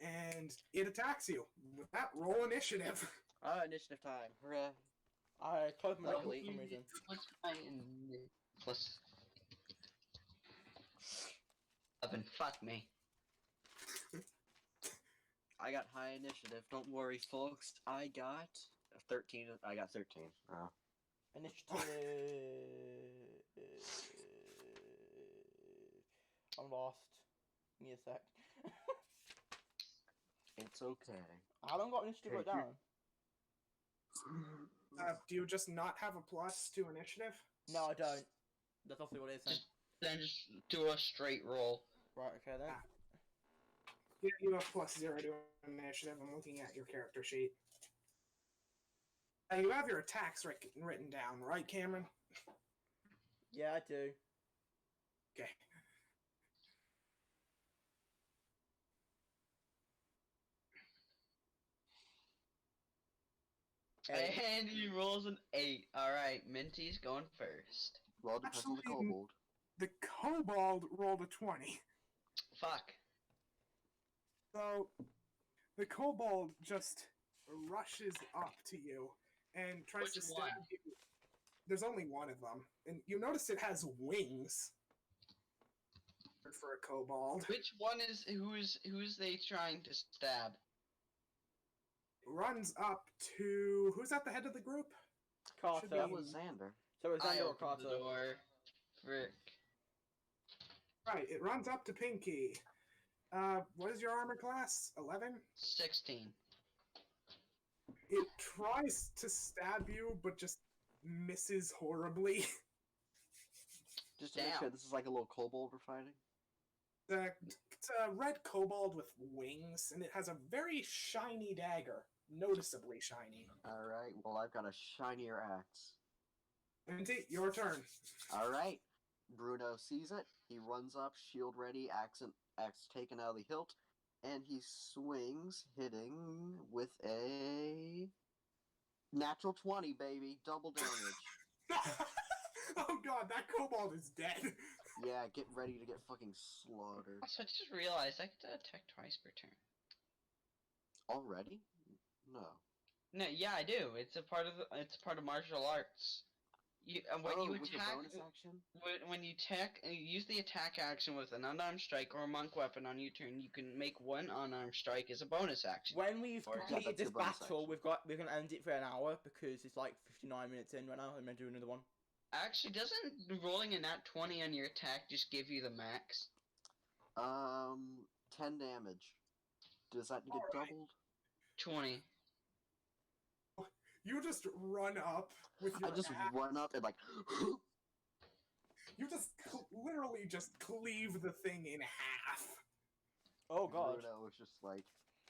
[SPEAKER 2] And it attacks you. With that, roll initiative.
[SPEAKER 4] Initiative time. Hooray.
[SPEAKER 1] I closed my
[SPEAKER 4] Luckily-
[SPEAKER 1] for some reason.
[SPEAKER 3] What's my plus 11? Fuck me.
[SPEAKER 4] I got high initiative. Don't worry, folks. I got 13. I got 13. Oh.
[SPEAKER 1] Initiative. I'm lost. Give me a sec.
[SPEAKER 4] It's okay.
[SPEAKER 1] I haven't got initiative
[SPEAKER 4] Take
[SPEAKER 1] wrote
[SPEAKER 4] your-
[SPEAKER 1] down.
[SPEAKER 2] Do you just not have a plus to initiative?
[SPEAKER 1] No, I don't. That's obviously what it is then.
[SPEAKER 3] Then just do a straight roll.
[SPEAKER 1] Right, okay then.
[SPEAKER 2] Yeah, you have +0 to initiative. I'm looking at your character sheet. You have your attacks written down, right, Cameron?
[SPEAKER 1] Yeah, I do.
[SPEAKER 2] Okay.
[SPEAKER 3] And he rolls an 8. Alright, Minty's going first.
[SPEAKER 4] Well, depends on the
[SPEAKER 2] Actually,
[SPEAKER 4] kobold.
[SPEAKER 2] The kobold rolled a 20.
[SPEAKER 3] Fuck.
[SPEAKER 2] So, the kobold just rushes up to you and tries
[SPEAKER 3] Which
[SPEAKER 2] to stab
[SPEAKER 3] one?
[SPEAKER 2] you. There's only one of them. And you notice it has wings. For a kobold.
[SPEAKER 3] Which one is who's they trying to stab?
[SPEAKER 2] Runs up to... Who's at the head of the group?
[SPEAKER 1] Carter.
[SPEAKER 2] Should be-
[SPEAKER 4] That was Xander.
[SPEAKER 1] So it's
[SPEAKER 3] I
[SPEAKER 1] Xander or
[SPEAKER 3] opened
[SPEAKER 1] Carter.
[SPEAKER 3] the door. Frick.
[SPEAKER 2] Right, it runs up to Pinky. What is your armor class? 11?
[SPEAKER 3] 16.
[SPEAKER 2] It tries to stab you, but just misses horribly.
[SPEAKER 4] Just to make
[SPEAKER 3] Damn.
[SPEAKER 4] sure, this is like a little kobold we're fighting.
[SPEAKER 2] It's a red kobold with wings, and it has a very shiny dagger. Noticeably shiny.
[SPEAKER 4] Alright, well, I've got a shinier axe.
[SPEAKER 2] Minty, your turn.
[SPEAKER 4] Alright. Bruno sees it. He runs up, shield ready, axe taken out of the hilt, and he swings, hitting with a natural 20, baby. Double damage.
[SPEAKER 2] Oh god, that kobold is dead.
[SPEAKER 4] Yeah, get ready to get fucking slaughtered.
[SPEAKER 3] Also, I just realized I could attack twice per turn.
[SPEAKER 4] Already? No.
[SPEAKER 3] No, yeah, I do. It's a part of martial arts. When you
[SPEAKER 4] with
[SPEAKER 3] attack,
[SPEAKER 4] a bonus action?
[SPEAKER 3] when you use the attack action with an unarmed strike or a monk weapon on your turn, you can make one unarmed strike as a bonus action.
[SPEAKER 1] When we've
[SPEAKER 3] Or-
[SPEAKER 1] completed
[SPEAKER 4] that's
[SPEAKER 1] this
[SPEAKER 4] your bonus
[SPEAKER 1] battle,
[SPEAKER 4] action.
[SPEAKER 1] we're gonna end it for an hour because it's like 59 minutes in right now. I'm gonna do another one.
[SPEAKER 3] Actually, doesn't rolling a nat 20 on your attack just give you the max?
[SPEAKER 4] 10 damage. Does that get
[SPEAKER 2] Alright.
[SPEAKER 4] doubled?
[SPEAKER 3] 20.
[SPEAKER 2] You just run up with your
[SPEAKER 4] I just
[SPEAKER 2] axe.
[SPEAKER 4] run up and like,
[SPEAKER 2] You just literally just cleave the thing in half.
[SPEAKER 1] Oh god.
[SPEAKER 4] Bruno was just like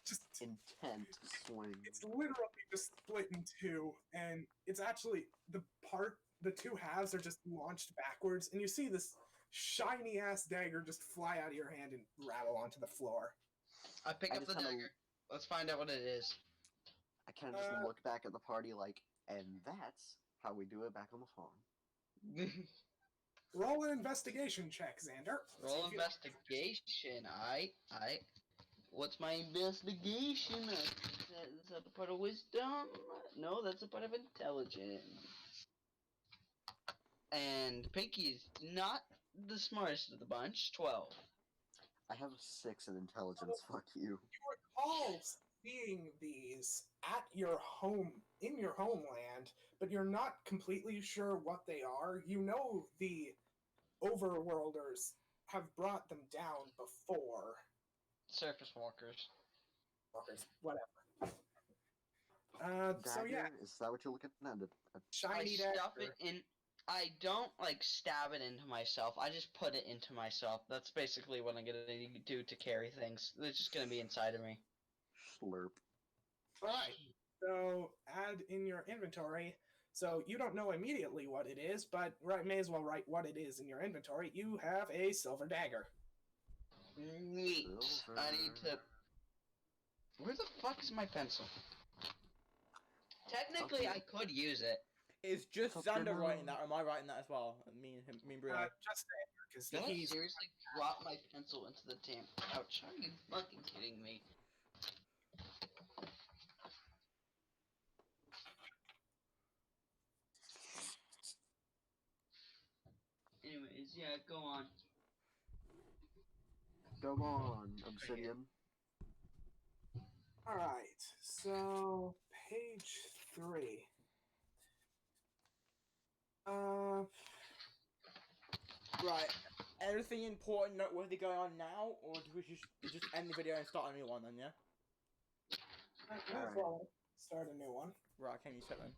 [SPEAKER 2] Just
[SPEAKER 4] intent swing.
[SPEAKER 2] it's literally just split in two, and it's actually the two halves are just launched backwards, and you see this shiny ass dagger just fly out of your hand and rattle onto the floor.
[SPEAKER 3] I pick
[SPEAKER 4] I
[SPEAKER 3] up the
[SPEAKER 4] just kinda-
[SPEAKER 3] dagger. Let's find out what it is.
[SPEAKER 4] I kind of just look back at the party like, and that's how we do it back on the farm.
[SPEAKER 2] Roll an investigation check, Xander.
[SPEAKER 3] Roll investigation. What's my investigation? Is that a part of wisdom? No, that's a part of intelligence. And Pinky's not the smartest of the bunch. 12.
[SPEAKER 4] I have a 6 in intelligence. Fuck you.
[SPEAKER 2] You recall seeing these at your home, in your homeland, but you're not completely sure what they are. You know the overworlders have brought them down before.
[SPEAKER 3] Surface walkers.
[SPEAKER 2] Whatever. So yeah,
[SPEAKER 4] Dagger? Is that what you're looking at?
[SPEAKER 3] I
[SPEAKER 2] shiny
[SPEAKER 3] stuff
[SPEAKER 2] dagger.
[SPEAKER 3] it in. I don't like stab it into myself. I just put it into myself. That's basically what I'm gonna do to carry things. It's just gonna be inside of me.
[SPEAKER 4] Slurp.
[SPEAKER 2] Alright, so add in your inventory. So you don't know immediately what it is, but may as well write what it is in your inventory. You have a silver dagger.
[SPEAKER 3] Neat. I need to. Where the fuck is my pencil? Technically, I could use it.
[SPEAKER 1] Is just
[SPEAKER 4] Up your
[SPEAKER 1] Xander writing
[SPEAKER 4] nose.
[SPEAKER 1] that, or am I writing that as well? Me and him, me and Bruno.
[SPEAKER 2] Just because
[SPEAKER 3] Did I
[SPEAKER 2] he's
[SPEAKER 3] seriously drop my pencil into the damn couch? Are you fucking kidding me? Anyways, yeah, go on.
[SPEAKER 4] Go on, Obsidian.
[SPEAKER 2] Alright, so page 3.
[SPEAKER 1] Right. Anything important, noteworthy going on now, or do we just end the video and start a new one then? Yeah.
[SPEAKER 2] Might as well start a new one.
[SPEAKER 1] Right. Can you set then?